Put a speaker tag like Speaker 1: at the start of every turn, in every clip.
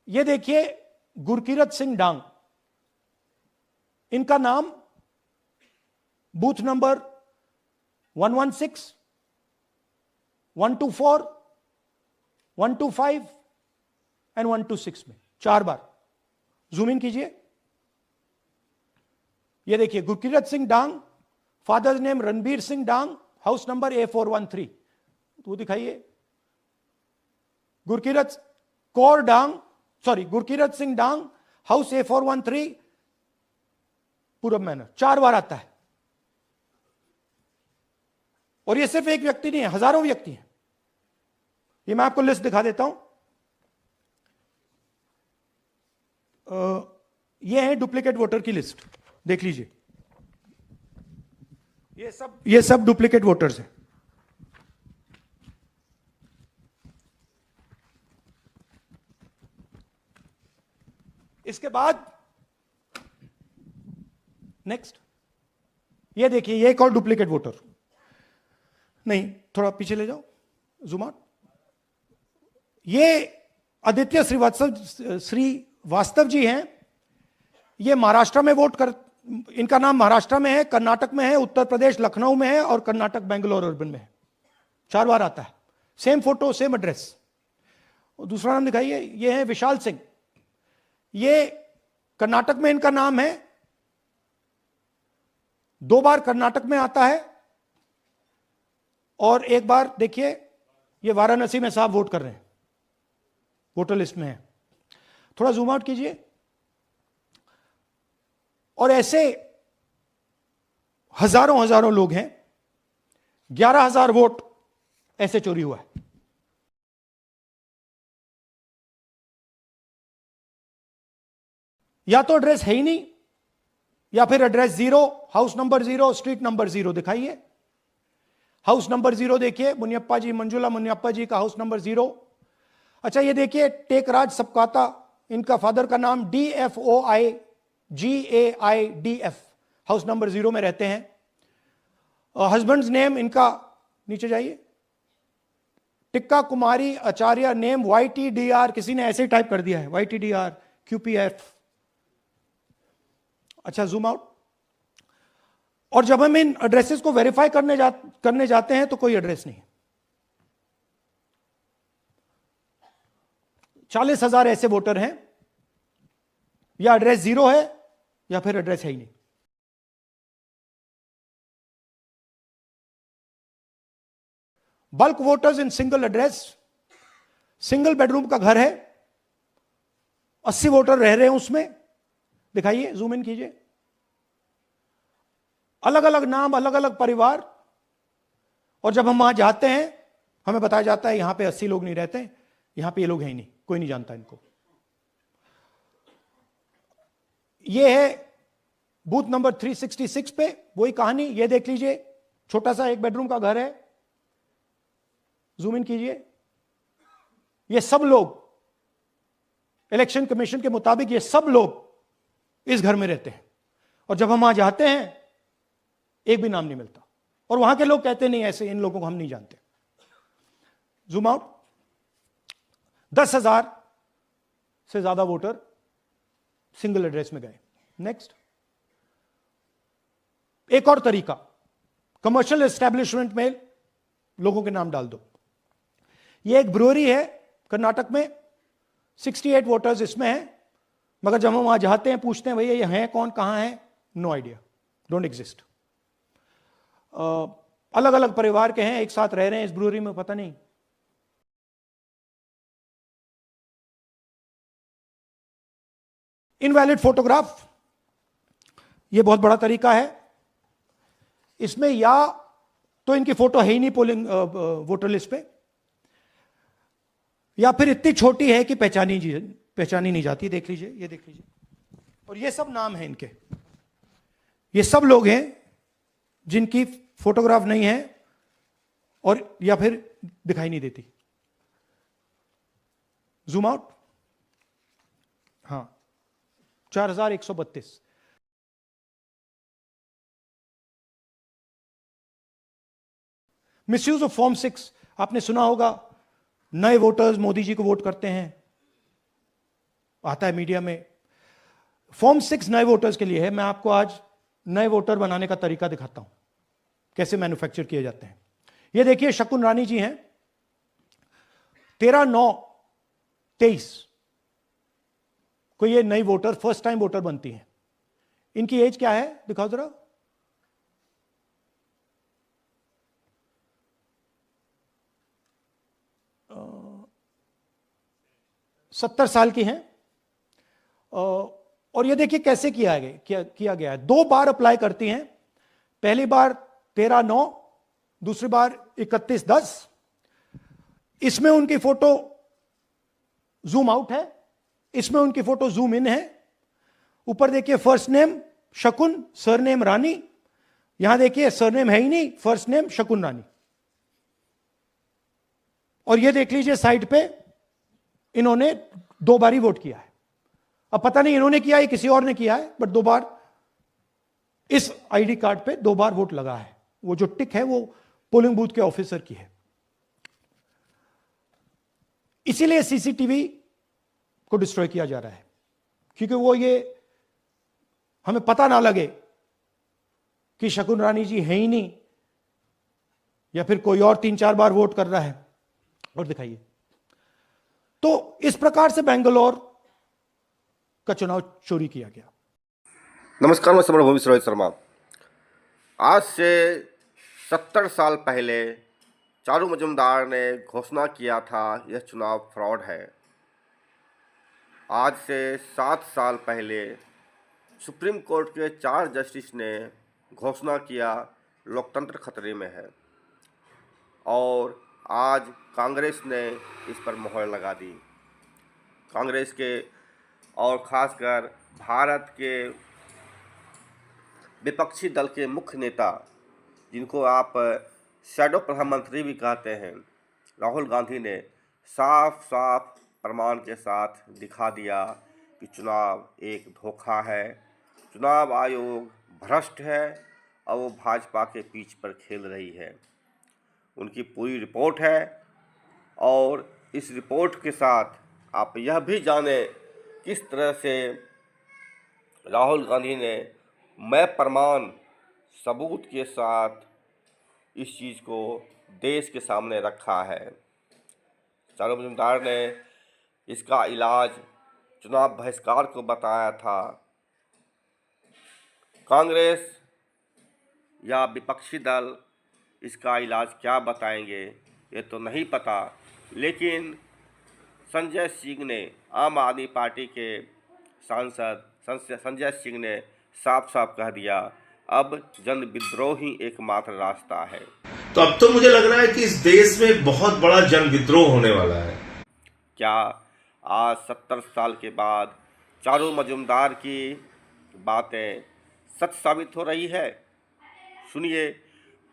Speaker 1: ये देखिए गुरकीरत सिंह डांग, इनका नाम बूथ नंबर 116, 124, 125 एंड 126 में 4 बार। जूम इन कीजिए। ये देखिए गुरकीरत सिंह डांग, फादर्स नेम रणबीर सिंह डांग, हाउस नंबर A413। तो दिखाइए गुरकीरत कौर डांग, सॉरी गुरकीरत सिंह डांग, हाउस A413, पूरब मैनर। 4 बार आता है। और ये सिर्फ एक व्यक्ति नहीं है, हजारों व्यक्ति हैं। ये मैं आपको लिस्ट दिखा देता हूं। ये है डुप्लीकेट वोटर की लिस्ट, देख लीजिए। ये सब डुप्लीकेट वोटर्स हैं। इसके बाद नेक्स्ट, ये देखिए, ये एक और डुप्लीकेट वोटर। नहीं, थोड़ा पीछे ले जाओ, जूम आउट। ये आदित्य श्रीवास्तव जी हैं। ये महाराष्ट्र में वोट कर, इनका नाम महाराष्ट्र में है, कर्नाटक में है, उत्तर प्रदेश लखनऊ में है और कर्नाटक बेंगलोर अर्बन में है। 4 बार आता है। Same photo, same address. और दूसरा नाम दिखाइए, ये है विशाल सिंह। ये कर्नाटक में इनका नाम है, 2 बार कर्नाटक में आता है और 1 बार देखिए ये वाराणसी में साहब वोट कर रहे हैं, वोटर लिस्ट में है। थोड़ा जूम आउट कीजिए। और ऐसे हजारों लोग हैं। 11,000 वोट ऐसे चोरी हुआ है। या तो एड्रेस है ही नहीं, या फिर address 0, house number 0, street number 0। दिखाइए हाउस नंबर 0, देखिए मुनियप्पा जी, मंजुला मुनियप्पा जी का हाउस नंबर 0। अच्छा, ये देखिए टेकराज सबकाता, इनका फादर का नाम DFOIGAIDF, हाउस नंबर 0 में रहते हैं। हस्बैंड्स नेम इनका, नीचे जाइए, टिक्का कुमारी आचार्य, नेम YTDR, किसी ने ऐसे ही टाइप कर दिया है, YTDR QPF। अच्छा, जूम आउट। और जब हम इन एड्रेसेस को वेरीफाई करने जाते हैं तो कोई एड्रेस नहीं है। 40,000 ऐसे वोटर हैं, या एड्रेस 0 है या फिर एड्रेस है ही नहीं। Bulk voters in single address, single bedroom का घर है, 80 वोटर रह रहे हैं उसमें। दिखाइए, जूम इन कीजिए। अलग अलग नाम, अलग अलग परिवार। और जब हम वहां जाते हैं हमें बताया जाता है यहां पे 80 लोग नहीं रहते, यहां पे ये लोग हैं ही नहीं, कोई नहीं जानता इनको। ये है बूथ नंबर 366 पे वही कहानी। ये देख लीजिए, छोटा सा 1 बेडरूम का घर है। जूम इन कीजिए। ये सब लोग, इलेक्शन कमीशन के मुताबिक ये सब लोग इस घर में रहते हैं। और जब हम वहां जाते हैं एक भी नाम नहीं मिलता। और वहां के लोग कहते नहीं, ऐसे इन लोगों को हम नहीं जानते। Zoom out. 10,000 से ज्यादा वोटर सिंगल एड्रेस में गए। नेक्स्ट, एक और तरीका, कमर्शियल एस्टेब्लिशमेंट में लोगों के नाम डाल दो। ये एक ब्रूअरी है कर्नाटक में, 68 वोटर्स इसमें हैं, मगर जब हम वहां जाते हैं पूछते हैं भैया ये हैं कौन, कहां है, नो आइडिया, डोंट एग्जिस्ट। अलग अलग परिवार के हैं, एक साथ रह रहे हैं इस ब्रूअरी में, पता नहीं। इनवैलिड फोटोग्राफ, यह बहुत बड़ा तरीका है। इसमें या तो इनकी फोटो है ही नहीं पोलिंग वोटर लिस्ट पे, या फिर इतनी छोटी है कि पहचानी नहीं जाती। देख लीजिए, ये देख लीजिए। और ये सब नाम है इनके, ये सब लोग हैं जिनकी फोटोग्राफ नहीं है और या फिर दिखाई नहीं देती। Zoom out. हाँ, 4132। मिसयूज ऑफ फॉर्म 6, आपने सुना होगा, नए वोटर्स मोदी जी को वोट करते हैं। आता है मीडिया में। फॉर्म 6 नए वोटर्स के लिए है। मैं आपको आज नए वोटर बनाने का तरीका दिखाता हूं, कैसे मैन्युफैक्चर किए जाते हैं। ये देखिए शकुन रानी जी हैं, 13/9/23 को ये नई वोटर, फर्स्ट टाइम वोटर बनती हैं। इनकी एज क्या है दिखाओ जरा। 70 साल की हैं। और ये देखिए कैसे किया गया है। 2 बार अप्लाई करती हैं। पहली बार 13/9, दूसरी बार 31/10। इसमें उनकी फोटो जूम आउट है, इसमें उनकी फोटो जूम इन है। ऊपर देखिए फर्स्ट नेम शकुन, सरनेम रानी। यहां देखिए सरनेम है ही नहीं, फर्स्ट नेम शकुन रानी। और ये देख लीजिए साइड पे इन्होंने 2 बार ही वोट किया है। अब पता नहीं इन्होंने किया है किसी और ने किया है, बट 2 बार इस आईडी कार्ड पे 2 बार वोट लगा है। वो जो टिक है वो पोलिंग बूथ के ऑफिसर की है। इसीलिए सीसीटीवी को डिस्ट्रॉय किया जा रहा है, क्योंकि वो ये हमें पता ना लगे कि शकुन रानी जी है ही नहीं, या फिर कोई और 3-4 बार वोट कर रहा है। और दिखाइए। तो इस प्रकार से बेंगलोर का चुनाव चोरी किया गया।
Speaker 2: नमस्कार, मैं समर भूमि रोहित शर्मा। आज से 70 साल पहले चारू मजुमदार ने घोषणा किया था यह चुनाव फ्रॉड है। आज से 7 साल पहले सुप्रीम कोर्ट के 4 जस्टिस ने घोषणा किया लोकतंत्र खतरे में है, और आज कांग्रेस ने इस पर मोहर लगा दी। कांग्रेस के और ख़ासकर भारत के विपक्षी दल के मुख्य नेता, जिनको आप शैडो प्रधानमंत्री भी कहते हैं, राहुल गांधी ने साफ साफ प्रमाण के साथ दिखा दिया कि चुनाव एक धोखा है, चुनाव आयोग भ्रष्ट है और वो भाजपा के पीछ पर खेल रही है। उनकी पूरी रिपोर्ट है, और इस रिपोर्ट के साथ आप यह भी जाने किस तरह से राहुल गांधी ने मैं प्रमाण सबूत के साथ इस चीज़ को देश के सामने रखा है। चारू मजुमदार ने इसका इलाज चुनाव बहिष्कार को बताया था। कांग्रेस या विपक्षी दल इसका इलाज क्या बताएंगे ये तो नहीं पता, लेकिन संजय सिंह ने, आम आदमी पार्टी के सांसद संजय सिंह ने साफ साफ कह दिया, अब जन विद्रोह ही एकमात्र रास्ता है।
Speaker 3: तो अब तो मुझे लग रहा है कि इस देश में बहुत बड़ा जन विद्रोह होने वाला है।
Speaker 2: क्या आज 70 साल के बाद चारू मजुमदार की बातें सच साबित हो रही है? सुनिए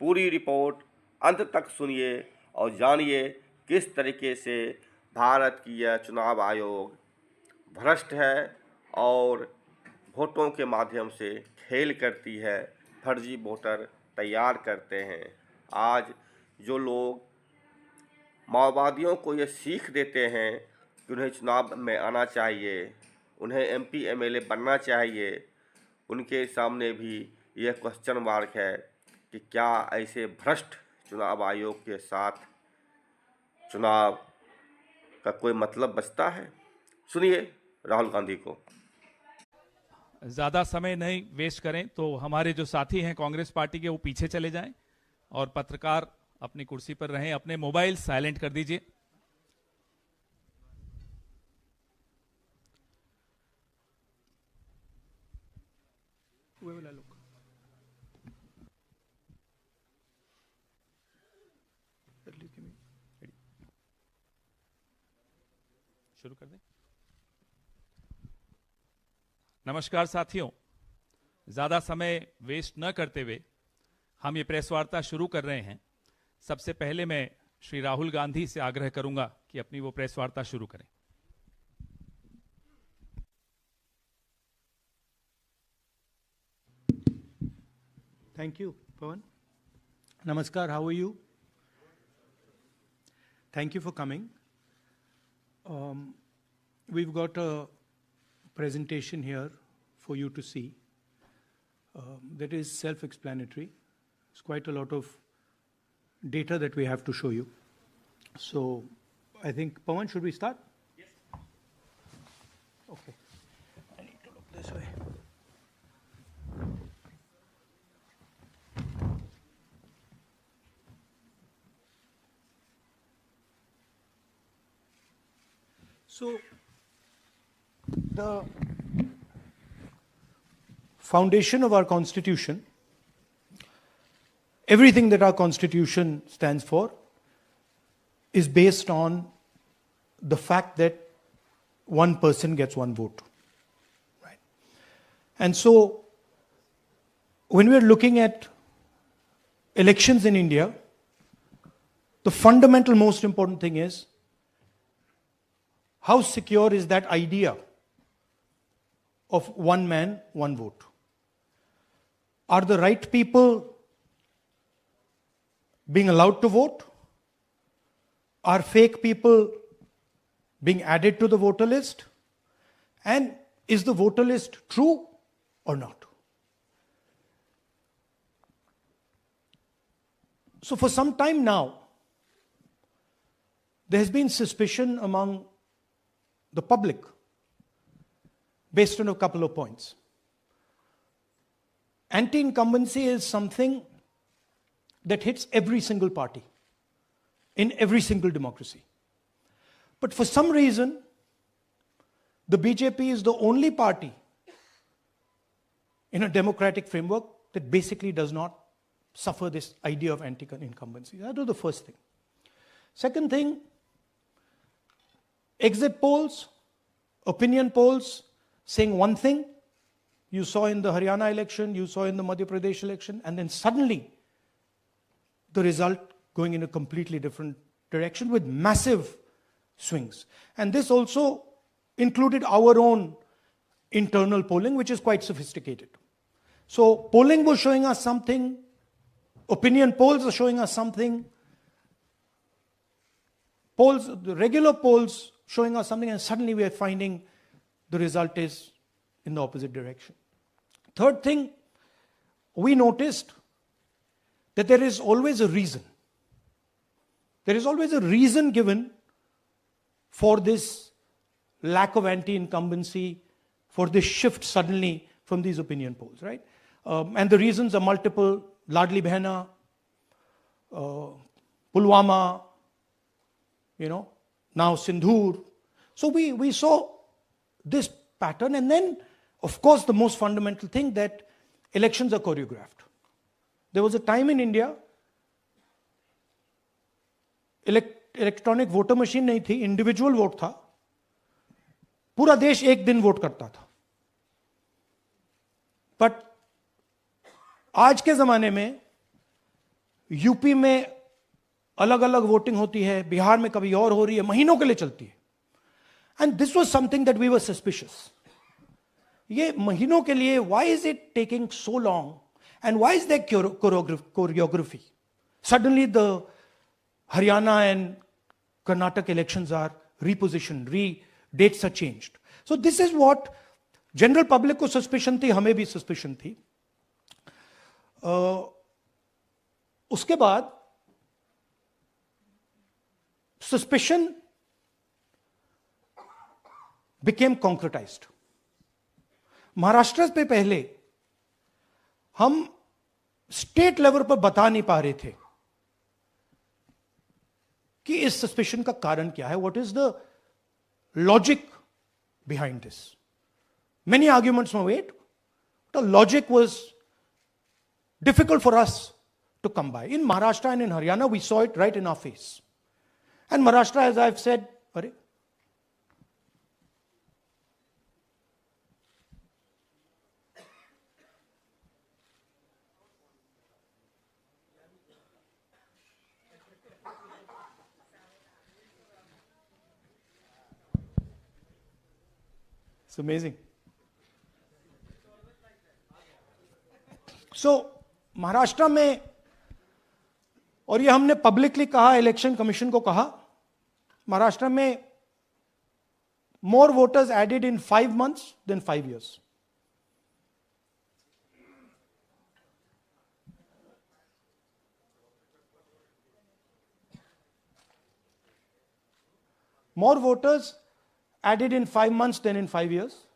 Speaker 2: पूरी रिपोर्ट, अंत तक सुनिए और जानिए किस तरीके से भारत की यह चुनाव आयोग भ्रष्ट है और वोटों के माध्यम से खेल करती है, फर्जी वोटर तैयार करते हैं। आज जो लोग माओवादियों को ये सीख देते हैं कि उन्हें चुनाव में आना चाहिए, उन्हें एमपी एमएलए बनना चाहिए, उनके सामने भी यह क्वेश्चन मार्क है कि क्या ऐसे भ्रष्ट चुनाव आयोग के साथ चुनाव का कोई मतलब बचता है? सुनिए राहुल गांधी को।
Speaker 4: ज़्यादा समय नहीं वेस्ट करें तो हमारे जो साथी हैं कांग्रेस पार्टी के वो पीछे चले जाएं, और पत्रकार अपनी कुर्सी पर रहें। अपने मोबाइल साइलेंट कर दीजिए। शुरू कर दें। नमस्कार साथियों, ज़्यादा समय वेस्ट न करते हुए हम ये प्रेस वार्ता शुरू कर रहे हैं। सबसे पहले मैं श्री राहुल गांधी से आग्रह करूंगा कि अपनी वो प्रेस वार्ता शुरू करें।
Speaker 1: Thank you Pawan. नमस्कार, how are you? Thank you for coming. We've got a presentation here for you to see. That is self-explanatory. It's quite a lot of data that we have to show you. So I think, Pawan, should we start? Yes. Okay. I need to look this way. So the foundation of our Constitution, everything that our Constitution stands for, is based on the fact that one person gets one vote. Right? And so when we're looking at elections in India, the fundamental most important thing is how secure is that idea of one man, one vote? Are the right people being allowed to vote? Are fake people being added to the voter list? And is the voter list true or not? So for some time now, there has been suspicion among the public based on a couple of points. Anti-incumbency is something that hits every single party in every single democracy. But for some reason, the BJP is the only party in a democratic framework that basically does not suffer this idea of anti-incumbency. That was the first thing. Second thing, exit polls, opinion polls saying one thing, you saw in the Haryana election, you saw in the Madhya Pradesh election, and then suddenly the result going in a completely different direction with massive swings. And this also included our own internal polling, which is quite sophisticated. So polling was showing us something, opinion polls are showing us something, polls, the regular polls showing us something, and suddenly we are finding the result is in the opposite direction. Third thing, we noticed that there is always a reason. There is always a reason given for this lack of anti-incumbency, for this shift suddenly from these opinion polls, right? And the reasons are multiple: Ladli Behna, Pulwama, now Sindhur. So we saw this pattern, and then, of course, the most fundamental thing, that elections are choreographed. There was a time in India, electronic voter machine नहीं थी, individual vote था, पूरा देश एक दिन vote करता था. But आज के जमाने में यूपी में अलग अलग वोटिंग होती है, बिहार में कभी और हो रही है, महीनों के लिए चलती है. And this was something that we were suspicious. ये महीनों के लिए, why is it taking so long, and why is that choreography? Suddenly the Haryana and Karnataka elections are repositioned, dates are changed. So this is what general public को suspicion थी, हमें भी suspicion थी. उसके बाद suspicion became concretized. महाराष्ट्र पे पहले हम स्टेट लेवल पर बता नहीं पा रहे थे कि इस सस्पेशन का कारण क्या है, what is the logic behind this. Many arguments were made, the logic was difficult for us to come by. In Maharashtra and in Haryana we saw it right in our face. And Maharashtra, as I have said, अरे It's amazing. So, Maharashtra में, और ये हमने publicly कहा, election commission को कहा, महाराष्ट्र में more voters added in 5 months than 5 years. More voters added in 5 months than in 5 years.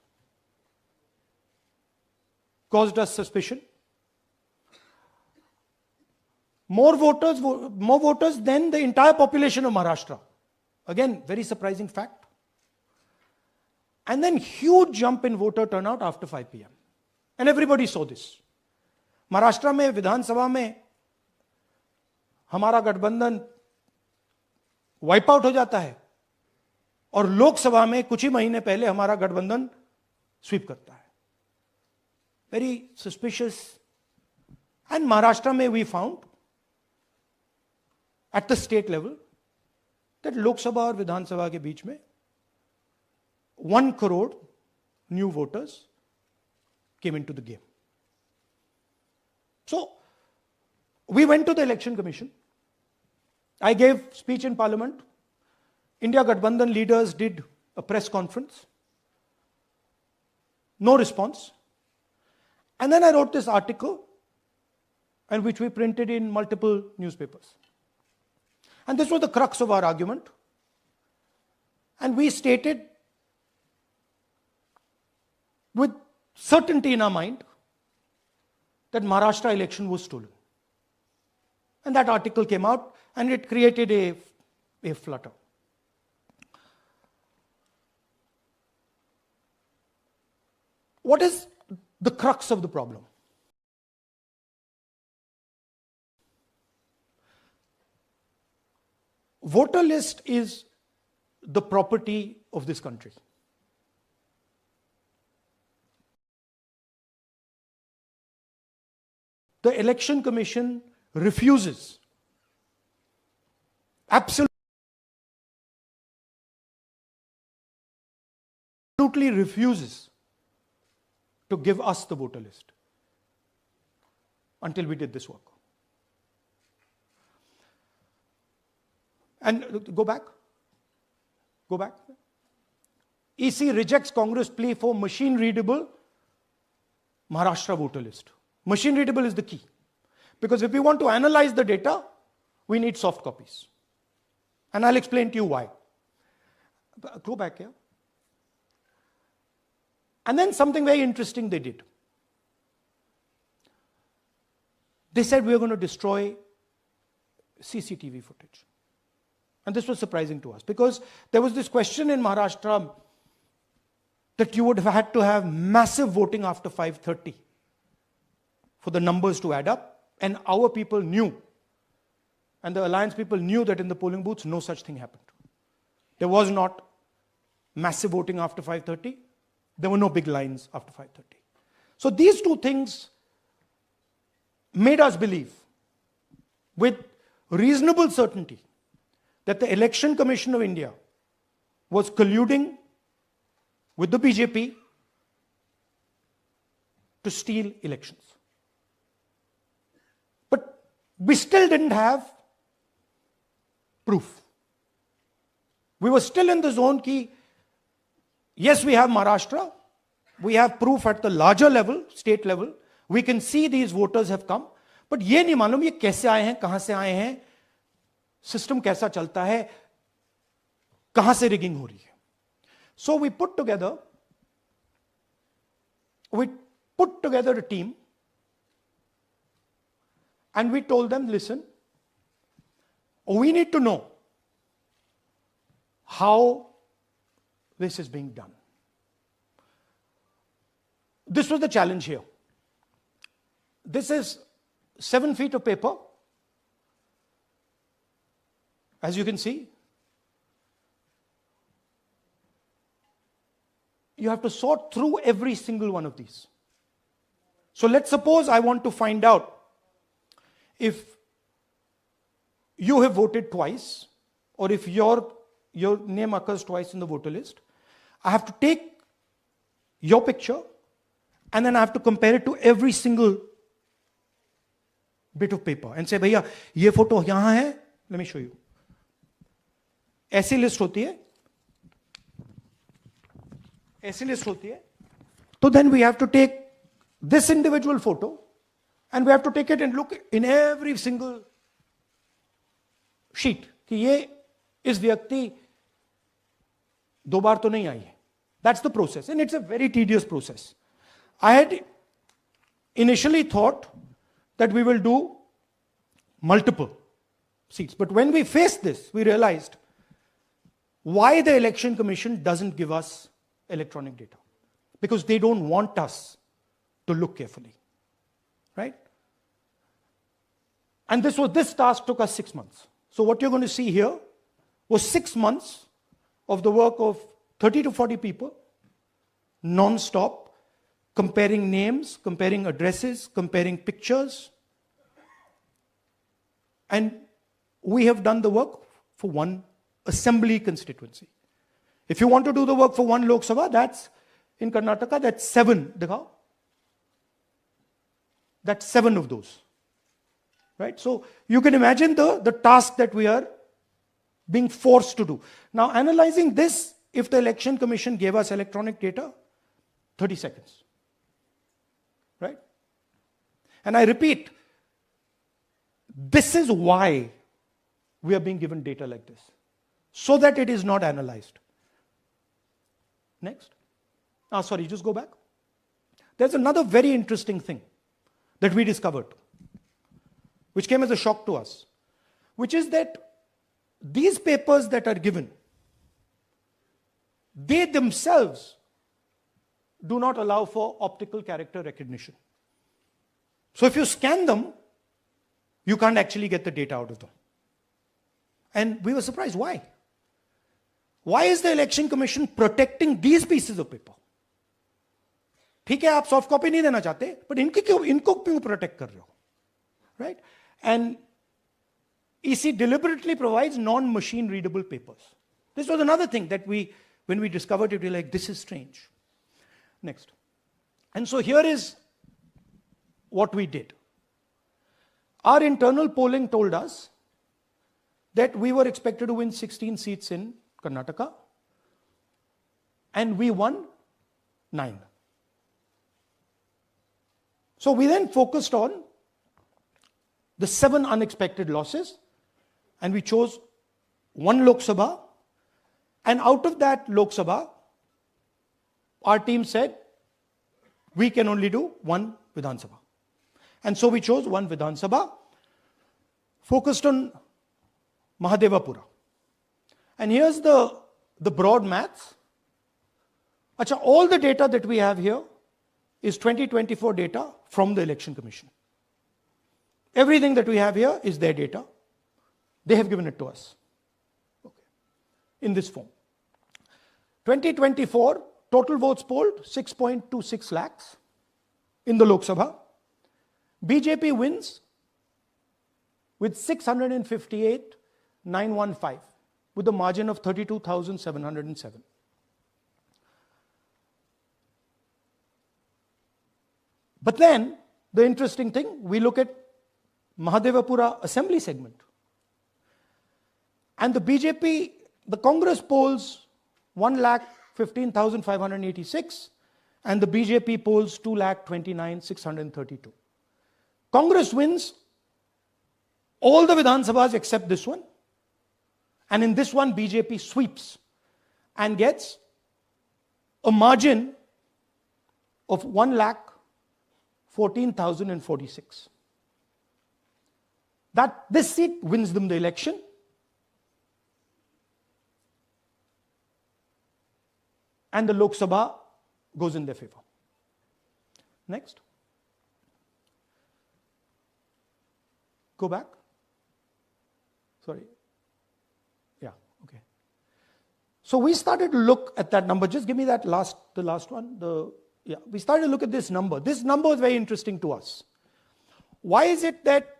Speaker 1: Caused us suspicion. More voters than the entire population of Maharashtra. Again, very surprising fact. And then huge jump in voter turnout after 5 p.m. And everybody saw this. Maharashtra में विधानसभा में हमारा गठबंधन wipe out हो जाता है और लोकसभा में कुछ ही महीने पहले हमारा गठबंधन स्वीप करता है. Very suspicious. And Maharashtra में we found at the state level that Lok Sabha और विधान सभा के बीच में 1 crore new voters came into the game. So we went to the election commission. I gave speech in parliament. India Gathbandhan leaders did a press conference. No response. And then I wrote this article, and which we printed in multiple newspapers. And this was the crux of our argument. And we stated with certainty in our mind that Maharashtra election was stolen. And that article came out and it created a flutter. What is the crux of the problem? Voter list is the property of this country. The Election Commission refuses, absolutely refuses to give us the voter list until we did this work. And go back. EC rejects Congress plea for machine readable Maharashtra voter list. Machine readable is the key. Because if we want to analyze the data, we need soft copies. And I'll explain to you why. Go back here. And then something very interesting they did. They said we are going to destroy CCTV footage. And this was surprising to us because there was this question in Maharashtra that you would have had to have massive voting after 5:30 for the numbers to add up. And our people knew, and the alliance people knew that in the polling booths, no such thing happened. There was not massive voting after 5:30. There were no big lines after 5:30. So these two things made us believe with reasonable certainty that the Election Commission of India was colluding with the BJP to steal elections. But we still didn't have proof. We were still in the zone ki, yes, we have Maharashtra, we have proof at the larger level, state level, we can see these voters have come, but ये नहीं मालूम ये कैसे आए हैं, कहां से आए हैं, सिस्टम कैसा चलता है, कहां से रिगिंग हो रही है. So we put together a team and we told them, listen, we need to know how this is being done. This was the challenge here. This is 7 feet of paper. As you can see, you have to sort through every single one of these. So let's suppose I want to find out if you have voted twice or if your name occurs twice in the voter list. I have to take your picture and then I have to compare it to every single bit of paper and say, भैया ये photo यहां है, let me show you. ऐसी list होती है. ऐसी list होती है, तो then we have to take this individual photo and we have to take it and look in every single sheet कि ये इस व्यक्ति दो बार तो नहीं आई है. That's the process, and it's a very tedious process. I had initially thought that we will do multiple seats, but when we faced this, we realized why the Election Commission doesn't give us electronic data. Because they don't want us to look carefully, right? And this task took us 6 months. So what you're going to see here was 6 months of the work of 30 to 40 people, non-stop, comparing names, comparing addresses, comparing pictures. And we have done the work for one assembly constituency. If you want to do the work for one Lok Sabha, that's in Karnataka, that's 7. Dikhao. That's 7 of those. Right? So you can imagine the task that we are being forced to do. Now, analyzing this, if the Election Commission gave us electronic data, 30 seconds. Right? And I repeat, this is why we are being given data like this, so that it is not analyzed. Next. Sorry, just go back. There's another very interesting thing that we discovered, which came as a shock to us, which is that these papers that are given, they themselves do not allow for optical character recognition. So if you scan them, you can't actually get the data out of them. And we were surprised. Why? Why is the Election Commission protecting these pieces of paper? ठीक है, आप soft copy नहीं देना चाहते, but इनको क्यों protect कर रहे हो? Right? And EC deliberately provides non-machine readable papers. This was another thing that when we discovered it, we were like, this is strange. Next. And so here is what we did. Our internal polling told us that we were expected to win 16 seats in Karnataka, and we won 9. So we then focused on the 7 unexpected losses, and we chose 1 Lok Sabha, and out of that Lok Sabha, our team said, we can only do 1 Vidhan Sabha. And so we chose 1 Vidhan Sabha, focused on Mahadevapura. And here's the broad maths. Achha, all the data that we have here is 2024 data from the Election Commission. Everything that we have here is their data. They have given it to us. Okay. In this form. 2024, total votes polled, 6.26 lakhs in the Lok Sabha. BJP wins with 658,915 with a margin of 32,707. But then, the interesting thing, we look at Mahadevapura assembly segment. And the BJP, the Congress polls 1,15,586 and the BJP polls 2,29,632. Congress wins all the Vidhan Sabhas except this one. And in this one, BJP sweeps and gets a margin of 1,14,046. This seat wins them the election. And the Lok Sabha goes in their favor. Next. Go back. Sorry. Yeah, okay. So we started to look at that number. Just give me the last one. We started to look at this number. This number was very interesting to us. Why is it that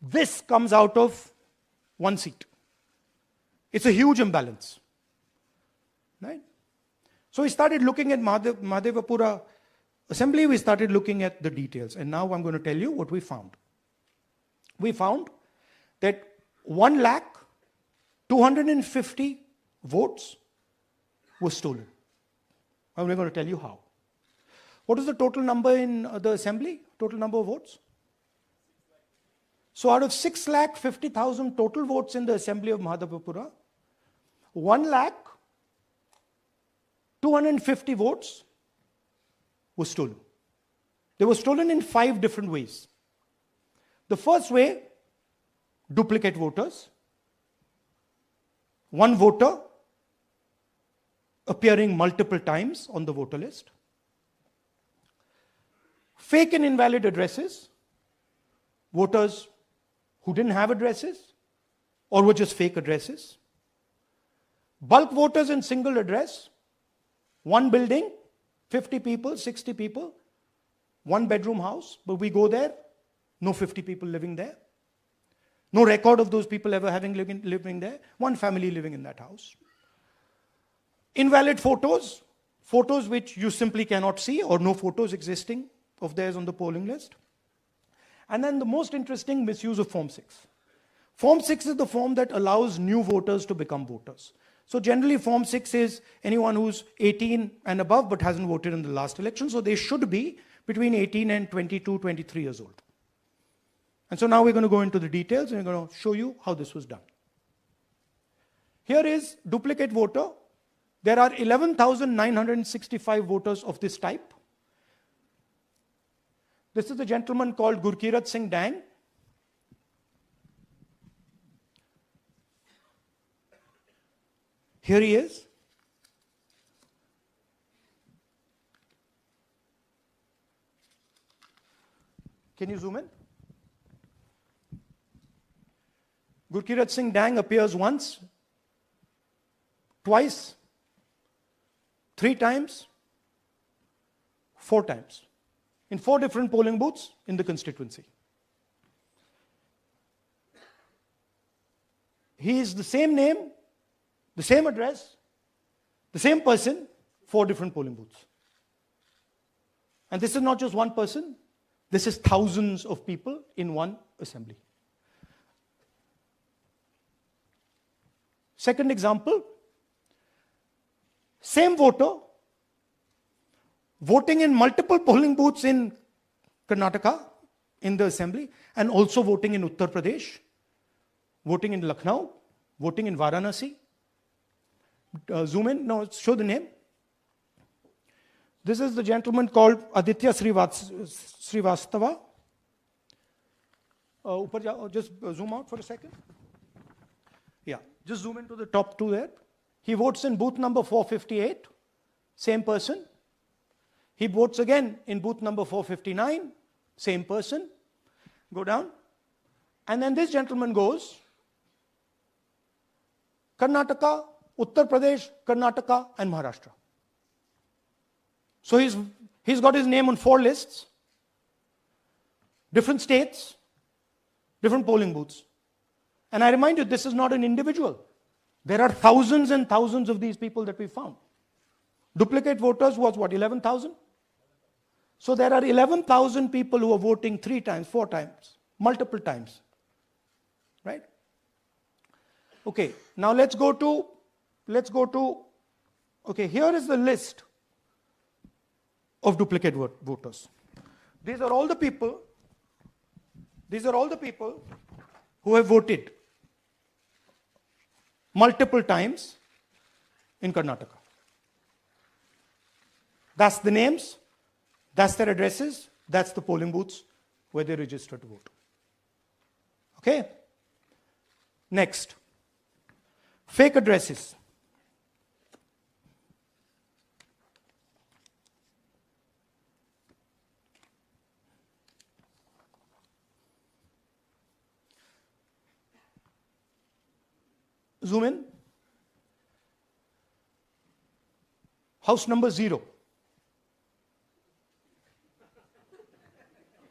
Speaker 1: this comes out of 1 seat? It's a huge imbalance. Right? So we started looking at Mahadevapura assembly, we started looking at the details. And now I'm going to tell you what we found. We found that 1,250,000 votes was stolen. And we're going to tell you how. What is the total number in the assembly? Total number of votes? So out of 6,50,000 total votes in the assembly of Mahadevapura, 1,250 votes were stolen. They were stolen in 5 different ways. The first way, duplicate voters. One voter appearing multiple times on the voter list. Fake and invalid addresses. Voters who didn't have addresses or were just fake addresses. Bulk voters in single address. One building, 50 people, 60 people. One bedroom house, but we go there, no 50 people living there. No record of those people ever having living there. One family living in that house. Invalid photos, photos which you simply cannot see or no photos existing of theirs on the polling list. And then the most interesting, misuse of Form 6. Form 6 is the form that allows new voters to become voters. So generally Form 6 is anyone who's 18 and above but hasn't voted in the last election. So they should be between 18 and 22, 23 years old. And so now we're going to go into the details and we're going to show you how this was done. Here is duplicate voter. There are 11,965 voters of this type. This is a gentleman called Gurkirat Singh Dang. Here he is. Can you zoom in? Gurkirat Singh Dang appears once, twice, 3 times, 4 times, in 4 different polling booths in the constituency. He is the same name, the same address, the same person, 4 different polling booths. And this is not just one person, this is thousands of people in one assembly. Second example, same voter voting in multiple polling booths in Karnataka in the assembly and also voting in Uttar Pradesh, voting in Lucknow, voting in Varanasi. Zoom in, no, show the name. This is the gentleman called Aditya Srivastava. Just zoom out for a second. Yeah, just zoom into the top 2 there. He votes in booth number 458, same person. He votes again in booth number 459, same person. Go down. And then this gentleman goes, Karnataka, Uttar Pradesh, Karnataka, and Maharashtra. So he's got his name on 4 lists, different states, different polling booths. And I remind you, this is not an individual. There are thousands and thousands of these people that we found. Duplicate voters was what, 11,000? So there are 11,000 people who are voting 3 times, 4 times, multiple times. Right? Okay, now let's go to, okay, here is the list of duplicate voters. These are all the people who have voted multiple times in Karnataka. That's the names, that's their addresses, that's the polling booths where they register to vote. Okay? Next, fake addresses. Zoom in. House number 0.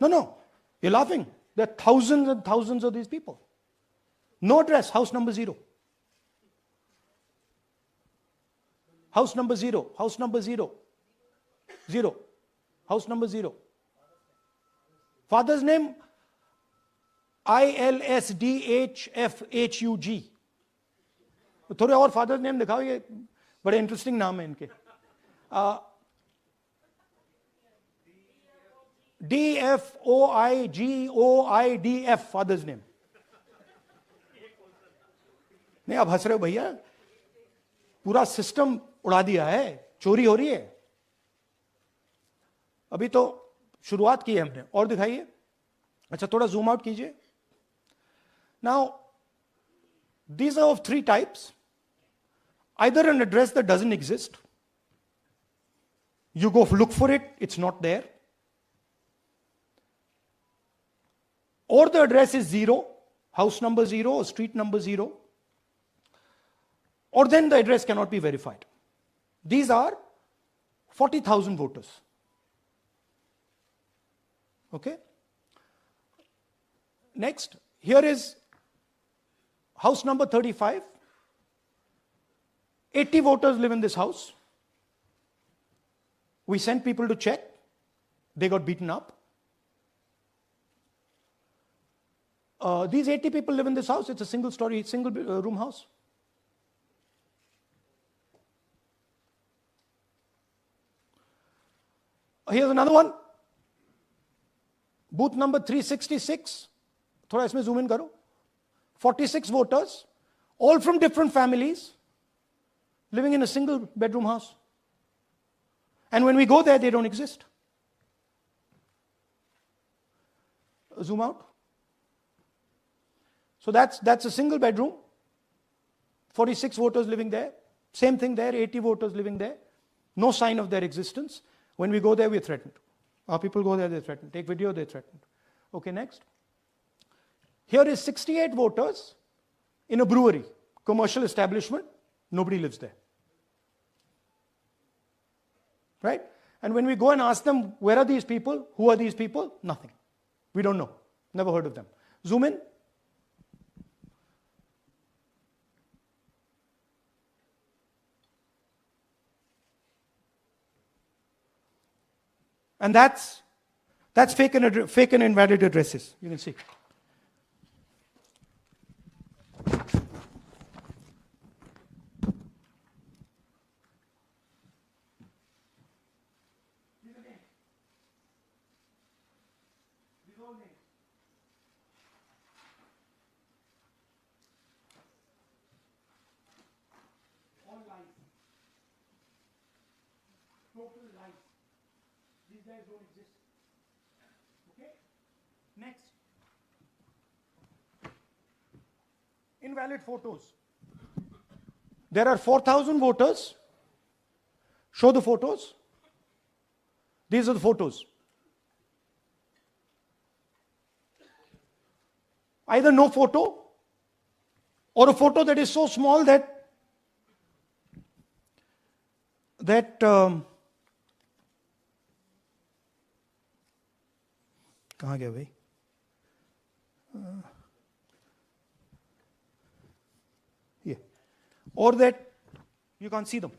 Speaker 1: No, you're laughing. There are thousands and thousands of these people. No address, house number 0. House number 0, house number 0. 0. House number 0. Father's name, ILSDHFHUG. थोड़े और father name दिखाओ, ये बड़े interesting नाम है इनके. DFOIGOIDF, father's name. नहीं, आप हंस रहे हो भैया, पूरा सिस्टम उड़ा दिया है, चोरी हो रही है. अभी तो शुरुआत की है हमने. और दिखाइए. अच्छा, थोड़ा जूम आउट कीजिए. Now these are of three types. Either an address that doesn't exist, you go look for it, it's not there, or the address is 0, house number 0 or street number 0, or then the address cannot be verified. These are 40,000 voters. Okay? Next, here is house number 35. 80 voters live in this house. We sent people to check. They got beaten up. These 80 people live in this house. It's a single story, single room house. Here's another one. Booth number 366. थोड़ा इसमें zoom in करो. 46 voters, all from different families, living in a single bedroom house. And when we go there, they don't exist. Zoom out. So that's a single bedroom. 46 voters living there. Same thing there, 80 voters living there. No sign of their existence. When we go there, we're threatened. Our people go there, they're threatened. Take video, they're threatened. Okay, next. Here is 68 voters in a brewery, commercial establishment. Nobody lives there. Right? And when we go and ask them, where are these people? Who are these people? Nothing. We don't know. Never heard of them. Zoom in. And that's fake and invalid addresses. You can see. All lies. Total lies. These guys don't exist. Okay? Next. Invalid photos. There are 4,000 voters. Show the photos. These are the photos. Either no photo or a photo that is so small that कहाँ गया भाई? Yeah. Or that you can't see them.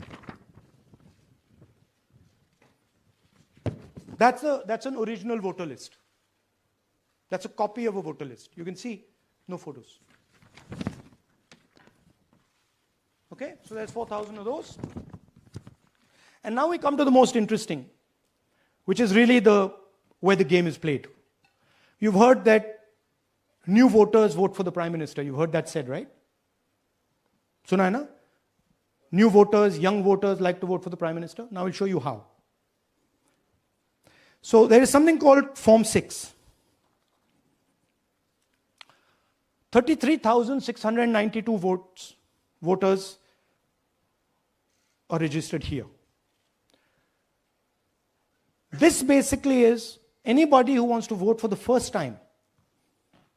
Speaker 1: That's an original voter list. That's a copy of a voter list. You can see no photos. Okay, so there's 4,000 of those. And now we come to the most interesting, which is really where the game is played. You've heard that new voters vote for the Prime Minister. You've heard that said, right? Suna hai na? New voters, young voters like to vote for the Prime Minister. Now I'll show you how. So there is something called Form 6. 33,692 voters are registered here. This basically is anybody who wants to vote for the first time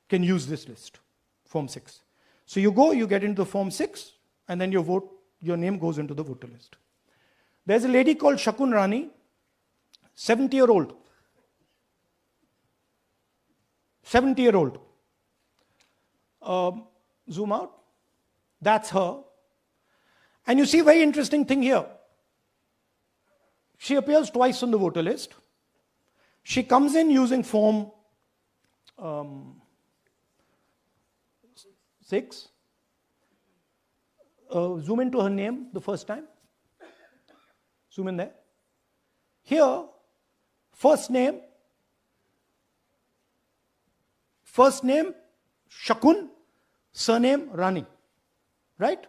Speaker 1: can use this list, Form 6. So you go, you get into the Form 6, and then your name goes into the voter list. There's a lady called Shakun Rani, 70-year-old. 70-year-old. Zoom out. That's her. And you see a very interesting thing here. She appears twice on the voter list. She comes in using Form 6. Zoom into her name the first time. Zoom in there. Here, first name Shakun, surname Rani. Right?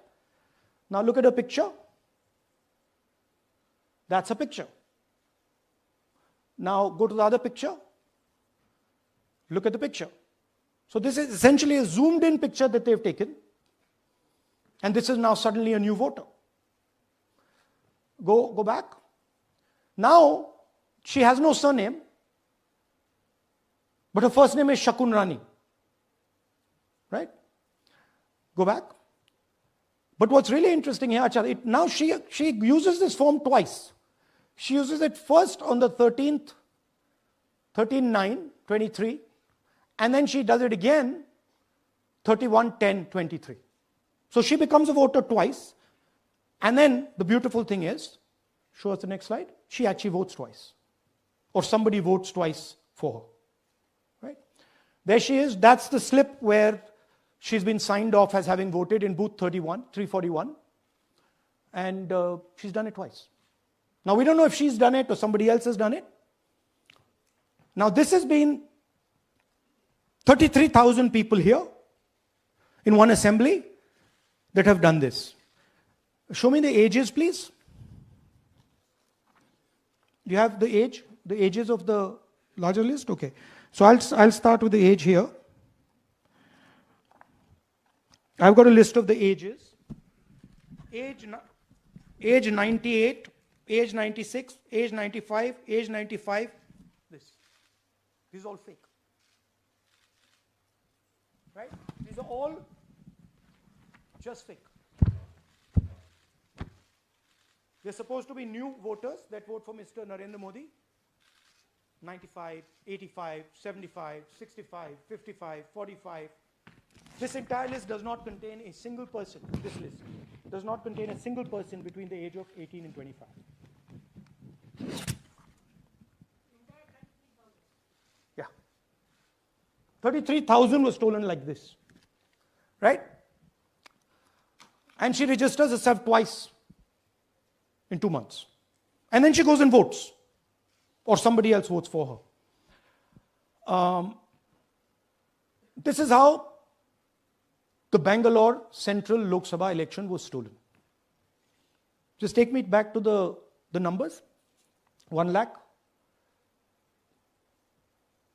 Speaker 1: Now look at a picture. That's a picture. Now go to the other picture. Look at the picture. So this is essentially a zoomed in picture that they've taken. And this is now suddenly a new voter. Go back. Now she has no surname, but her first name is Shakun Rani. Right? Go back. But what's really interesting here, now she uses this form twice. She uses it first on the 13th, 13/9/23, and then she does it again 31/10/23. So she becomes a voter twice, and then the beautiful thing is, show us the next slide, she actually votes twice. Or somebody votes twice for her. Right? There she is, that's the slip where she's been signed off as having voted in booth 341, and she's done it twice. Now we don't know if she's done it or somebody else has done it. Now this has been 33,000 people here in one assembly that have done this. Show me the ages, please. Do you have the ages of the larger list? Okay. So I'll start with the age here. I've got a list of the ages. Age 98, age 96, age 95, age 95. This is all fake. Right? These are all just fake. They're supposed to be new voters that vote for Mr. Narendra Modi. 95, 85, 75, 65, 55, 45. This entire list does not contain a single person. This list does not contain a single person between the age of 18 and 25. Yeah. 33,000 was stolen like this. Right? And she registers herself twice in 2 months. And then she goes and votes. Or somebody else votes for her. This is how the Bangalore Central Lok Sabha election was stolen. Just take me back to the numbers. 1 lakh.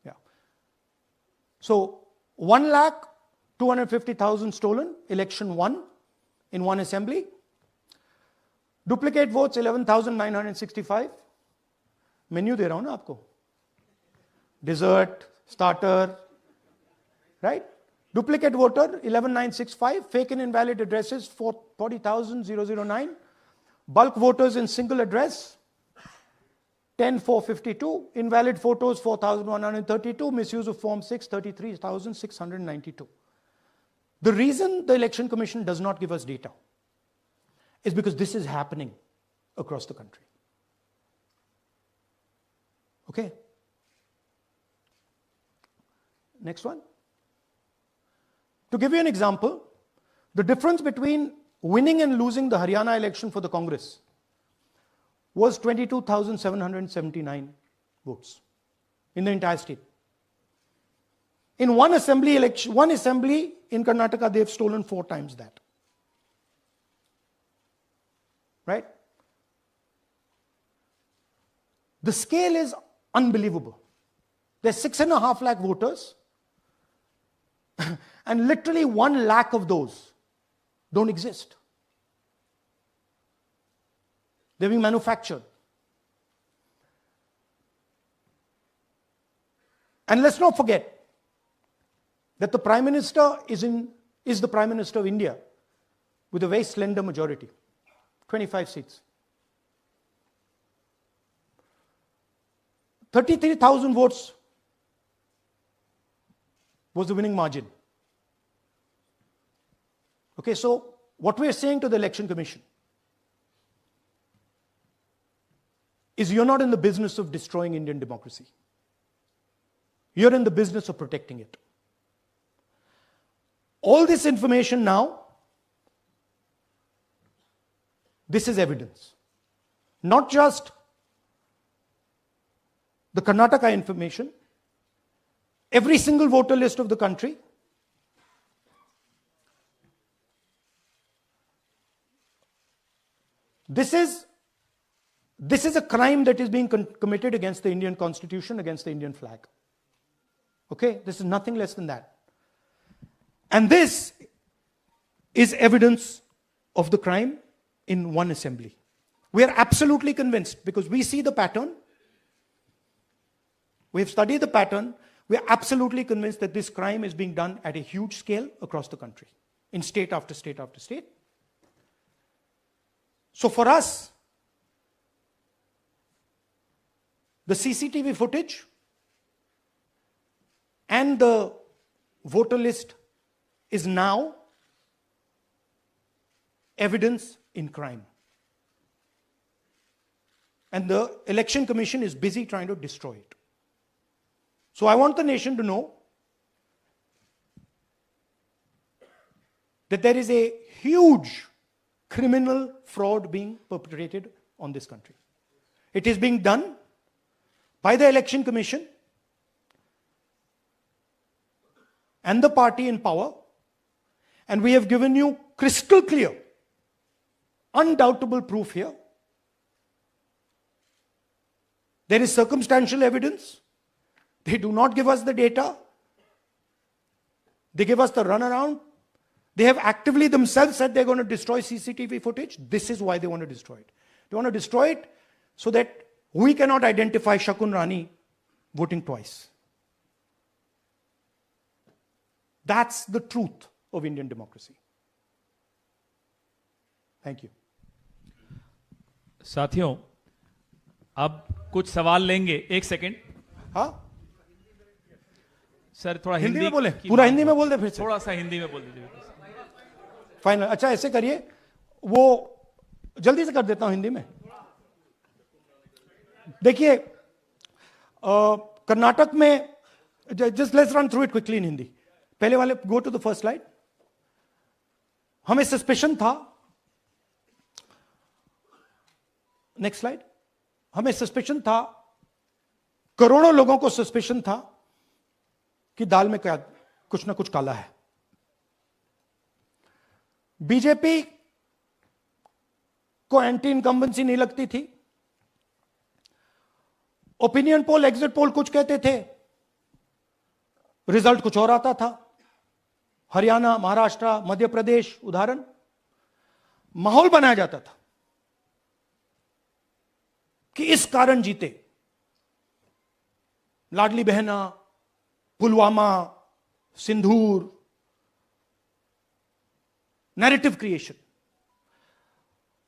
Speaker 1: Yeah. So 1,250,000 stolen, election won in one assembly. Duplicate votes 11,965. Menu दे रहा हूं ना आपको. Dessert, starter, right? Duplicate voter 11,965. Fake and invalid addresses 40,009. Bulk voters in single address 10,452. Invalid photos 4,132. Misuse of Form 6 33,692. The reason the Election Commission does not give us data is because this is happening across the country. Okay. Next one. To give you an example, the difference between winning and losing the Haryana election for the Congress was 22,779 votes in the entire state. In one assembly in Karnataka, they've stolen 4 times that. Right? The scale is unbelievable. There's 6.5 lakh voters, and literally 1 lakh of those don't exist. They're being manufactured. And let's not forget that the Prime Minister is the Prime Minister of India with a very slender majority, 25 seats. 33,000 votes was the winning margin. Okay, so what we are saying to the Election Commission is you're not in the business of destroying Indian democracy. You're in the business of protecting it. All this information now, this is evidence. not just the Karnataka information, every single voter list of the country. This is a crime that is being committed against the Indian Constitution, against the Indian flag. Okay? This is nothing less than that. And this is evidence of the crime in one assembly. We are absolutely convinced, because we see the pattern. We have studied the pattern. We are absolutely convinced that this crime is being done at a huge scale across the country, in state after state after state. So for us, the CCTV footage and the voter list is now evidence in crime. And the Election Commission is busy trying to destroy it. So I want the nation to know that there is a huge criminal fraud being perpetrated on this country. It is being done by the Election Commission and the party in power, and we have given you crystal clear, undoubtable proof here. There is circumstantial evidence. They do not give us the data. They give us the runaround. They have actively themselves said they're going to destroy CCTV footage. This is why they want to destroy it. They want to destroy it so that we cannot identify Shakun Rani voting twice. That's the truth of Indian democracy. Thank you.
Speaker 4: साथियों, अब कुछ सवाल लेंगे. एक second.
Speaker 1: हाँ,
Speaker 4: sir थोड़ा
Speaker 1: हिंदी
Speaker 4: हिंदी
Speaker 1: में बोले,
Speaker 4: की
Speaker 1: पूरा
Speaker 4: बात
Speaker 1: हिंदी में
Speaker 4: हो.
Speaker 1: बोल दे फिर से.
Speaker 4: थोड़ा सा हिंदी में बोल दीजिए.
Speaker 1: फाइनल. अच्छा ऐसे करिए, वो जल्दी से कर देता हूं हिंदी में. देखिए, कर्नाटक में, just let's run through it quickly in Hindi. पहले वाले, go to the first slide. हमें सस्पेशन था. Next slide. हमें सस्पेशन था, करोड़ों लोगों को सस्पेशन था कि दाल में क्या कुछ ना कुछ काला है. बीजेपी को एंटी इनकम्बेंसी नहीं लगती थी. ओपिनियन पोल, एग्जिट पोल कुछ कहते थे, रिजल्ट कुछ और आता था. हरियाणा, महाराष्ट्र, मध्य प्रदेश उदाहरण. माहौल बनाया जाता था कि इस कारण जीते. लाडली बहना, पुलवामा, सिंदूर, नैरेटिव क्रिएशन.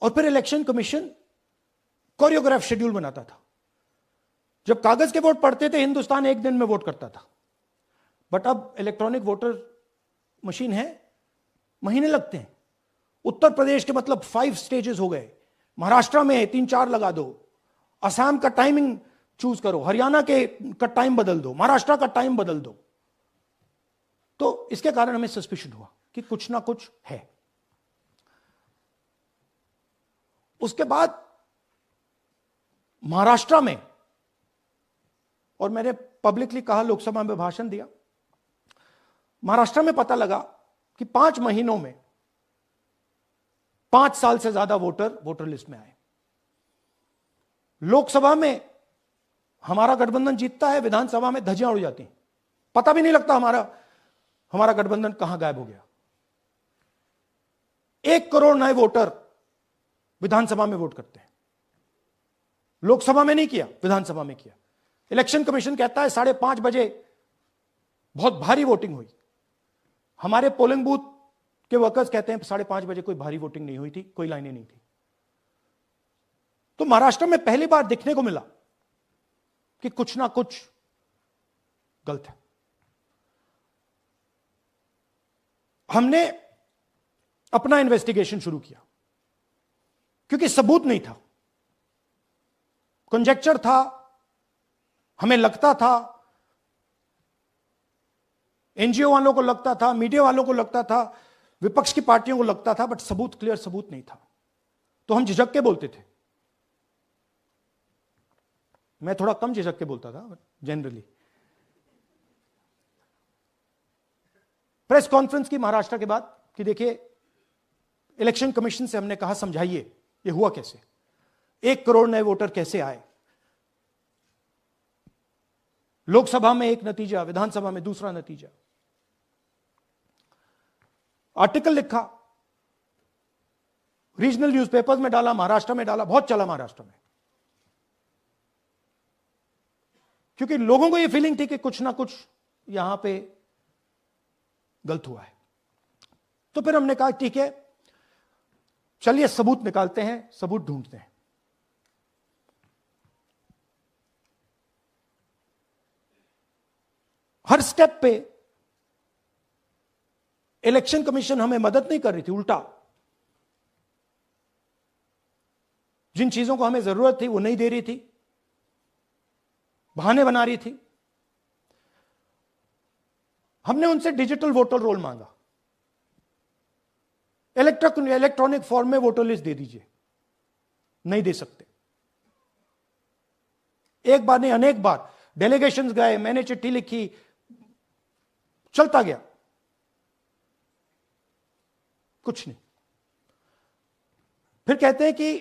Speaker 1: और फिर इलेक्शन कमीशन कोरियोग्राफ शेड्यूल बनाता था. जब कागज के वोट पड़ते थे, हिंदुस्तान एक दिन में वोट करता था. बट अब इलेक्ट्रॉनिक वोटर मशीन है, महीने लगते हैं. उत्तर प्रदेश के मतलब 5 स्टेजेस हो गए. महाराष्ट्र में 3-4 लगा दो. असम का टाइमिंग चूज करो, हरियाणा का टाइम बदल दो, महाराष्ट्र का टाइम बदल दो. तो इसके कारण हमें सस्पिशन हुआ कि कुछ ना कुछ है. उसके बाद महाराष्ट्र में, और मैंने पब्लिकली कहा, लोकसभा में भाषण दिया, महाराष्ट्र में पता लगा कि 5 महीनों में 5 साल से ज्यादा वोटर लिस्ट में आए. लोकसभा में हमारा गठबंधन जीतता है, विधानसभा में धज्जियां उड़ जाती हैं. पता भी नहीं लगता हमारा गठबंधन कहां गायब हो गया. 1 करोड़ नए वोटर विधानसभा में वोट करते हैं. लोकसभा में नहीं किया, विधानसभा में किया. इलेक्शन कमीशन कहता है 5:30 बजे बहुत भारी वोटिंग हुई. हमारे पोलिंग बूथ के वर्कर्स कहते हैं 5:30 बजे कोई भारी वोटिंग नहीं हुई थी, कोई लाइनें नहीं थी. तो महाराष्ट्र में पहली बार देखने को मिला कि कुछ ना कुछ गलत है. हमने अपना इन्वेस्टिगेशन शुरू किया क्योंकि सबूत नहीं था, कंजेक्चर था. हमें लगता था, एनजीओ वालों को लगता था, मीडिया वालों को लगता था, विपक्ष की पार्टियों को लगता था, बट क्लियर सबूत नहीं था. तो हम झिझक के बोलते थे मैं थोड़ा कम झिझक के बोलता था जनरली। प्रेस कॉन्फ्रेंस की महाराष्ट्र के बाद कि देखिए इलेक्शन कमीशन से हमने कहा समझाइए ये हुआ कैसे, 1 करोड़ नए वोटर कैसे आए, लोकसभा में एक नतीजा, विधानसभा में दूसरा नतीजा। आर्टिकल लिखा, रीजनल न्यूज़पेपर्स में डाला, महाराष्ट्र में डाला, बहुत चला महाराष्ट्र में, क्योंकि लोगों को यह फीलिंग थी कि कुछ ना कुछ यहां पे गलत हुआ है। तो फिर हमने कहा ठीक है चलिए सबूत निकालते हैं, सबूत ढूंढते हैं। हर स्टेप पे इलेक्शन कमीशन हमें मदद नहीं कर रही थी, उल्टा जिन चीजों को हमें जरूरत थी वो नहीं दे रही थी, बहाने बना रही थी। हमने उनसे डिजिटल वोटर रोल मांगा, इलेक्ट्रॉनिक फॉर्म में वोटर लिस्ट दे दीजिए, नहीं दे सकते। एक बार नहीं अनेक बार डेलीगेशंस गए, मैंने चिट्ठी लिखी, चलता गया, कुछ नहीं। फिर कहते हैं कि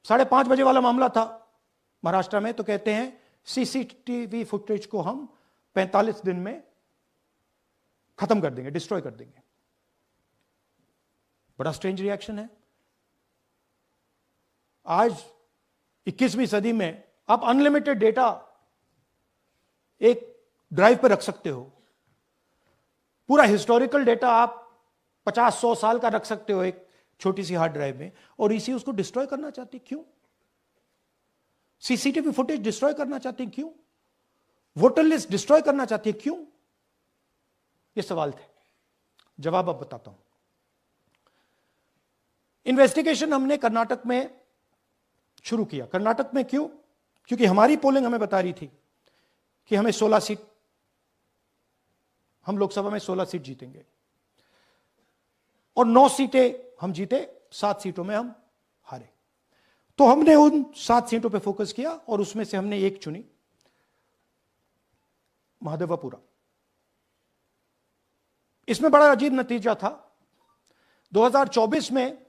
Speaker 1: 5:30 बजे वाला मामला था महाराष्ट्र में, तो कहते हैं सीसीटीवी फुटेज को हम 45 दिन में खत्म कर देंगे, डिस्ट्रॉय कर देंगे। बड़ा स्ट्रेंज रिएक्शन है। आज 21वीं सदी में आप अनलिमिटेड डेटा एक ड्राइव पर रख सकते हो, पूरा हिस्टोरिकल डेटा आप 50-100 साल का रख सकते हो एक छोटी सी हार्ड ड्राइव में, और इसी उसको डिस्ट्रॉय करना चाहती क्यों? सीसीटीवी फुटेज डिस्ट्रॉय करना चाहती क्यों? वोटर लिस्ट डिस्ट्रॉय करना चाहती है क्यों? ये सवाल थे, जवाब अब बताता हूं। इन्वेस्टिगेशन हमने कर्नाटक में शुरू किया। कर्नाटक में क्यों? क्योंकि हमारी पोलिंग हमें बता रही थी कि हमें 16 सीट, हम लोकसभा में 16 सीट जीतेंगे और 9 सीटें हम जीते, 7 सीटों में हम हारे। तो हमने उन 7 सीटों पे फोकस किया और उसमें से हमने एक चुनी, महादेवपुरा। इसमें बड़ा अजीब नतीजा था। 2024 में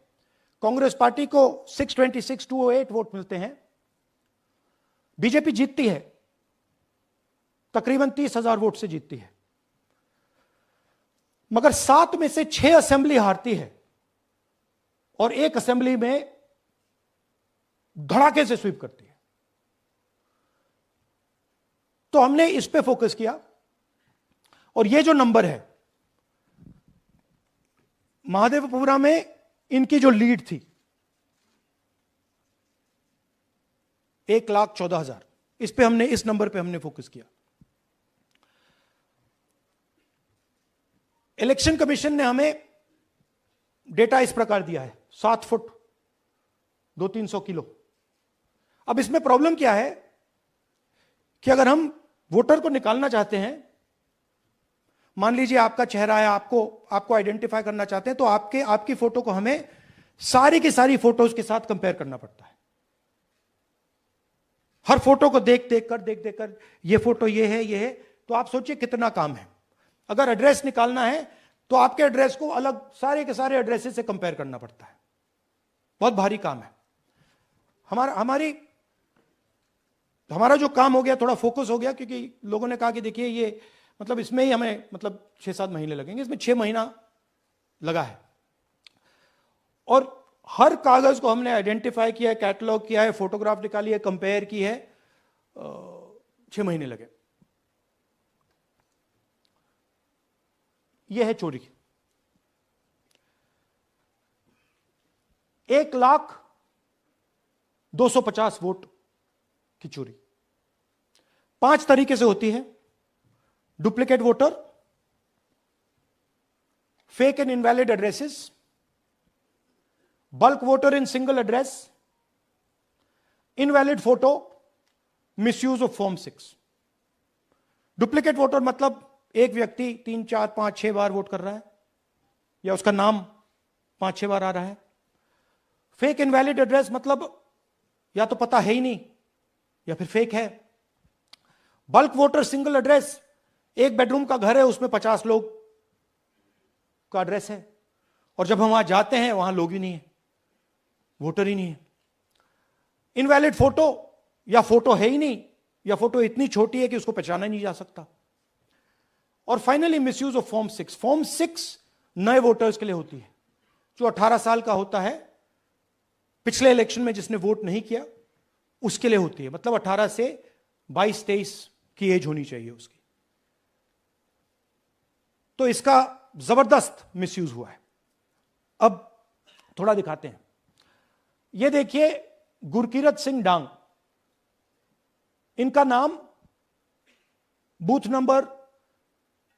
Speaker 1: कांग्रेस पार्टी को 626-208 वोट मिलते हैं, बीजेपी जीतती है, तकरीबन 30,000 वोट से जीतती है, मगर 7 में से 6 असेंबली हारती है और 1 असेंबली में धड़ाके से स्वीप करती है। तो हमने इस पे फोकस किया और ये जो नंबर है, महादेवपुरा में इनकी जो लीड थी 1,14,000, इस पे हमने, इस नंबर पे हमने फोकस किया। इलेक्शन कमीशन ने हमें डेटा इस प्रकार दिया है, 7 फुट 200-300 किलो। अब इसमें प्रॉब्लम क्या है कि अगर हम वोटर को निकालना चाहते हैं, मान लीजिए आपका चेहरा है, आपको आइडेंटिफाई करना चाहते हैं, तो आपकी फोटो को हमें सारी की सारी फोटोज के साथ कंपेयर करना पड़ता है। हर फोटो को देख कर ये फोटो ये है, तो आप सोचिए कितना काम है। अगर एड्रेस निकालना है तो आपके एड्रेस को अलग सारे के सारे एड्रेसेस से कंपेयर करना पड़ता है, बहुत भारी काम है। हमारा जो काम हो गया, थोड़ा फोकस हो गया, क्योंकि लोगों ने कहा कि देखिए ये मतलब इसमें ही हमें मतलब 6-7 महीने लगेंगे, इसमें 6 महीना लगा है। और हर कागज को हमने आइडेंटिफाई किया है, कैटलॉग किया है, फोटोग्राफ निकाली है, कंपेयर की है, 6 महीने लगे। यह है चोरी। 1,02,50 वोट की चोरी 5 तरीके से होती है। Duplicate voter, fake and invalid addresses, bulk voter in single address, invalid photo, misuse of form 6। Duplicate voter मतलब एक व्यक्ति 3, 4, 5, 6 बार वोट कर रहा है, या उसका नाम 5-6 बार आ रहा है। फेक इनवैलिड एड्रेस मतलब या तो पता है ही नहीं, या फिर फेक है। बल्क वोटर सिंगल एड्रेस, एक बेडरूम का घर है, उसमें 50 लोग का एड्रेस है, और जब हम वहां जाते हैं वहां लोग ही नहीं है, वोटर ही नहीं है। इनवैलिड फोटो, या फोटो है ही नहीं, या फोटो इतनी छोटी है कि उसको पहचाना नहीं जा सकता। और finally misuse of form 6। Form 6 नए वोटर्स के लिए होती है, जो 18 साल का होता है, पिछले इलेक्शन में जिसने वोट नहीं किया उसके लिए होती है। मतलब 18 से 22-23 की एज होनी चाहिए उसकी। तो इसका जबरदस्त मिसयूज हुआ है। अब थोड़ा दिखाते हैं। यह देखिए गुरकीरत सिंह डांग, इनका नाम बूथ नंबर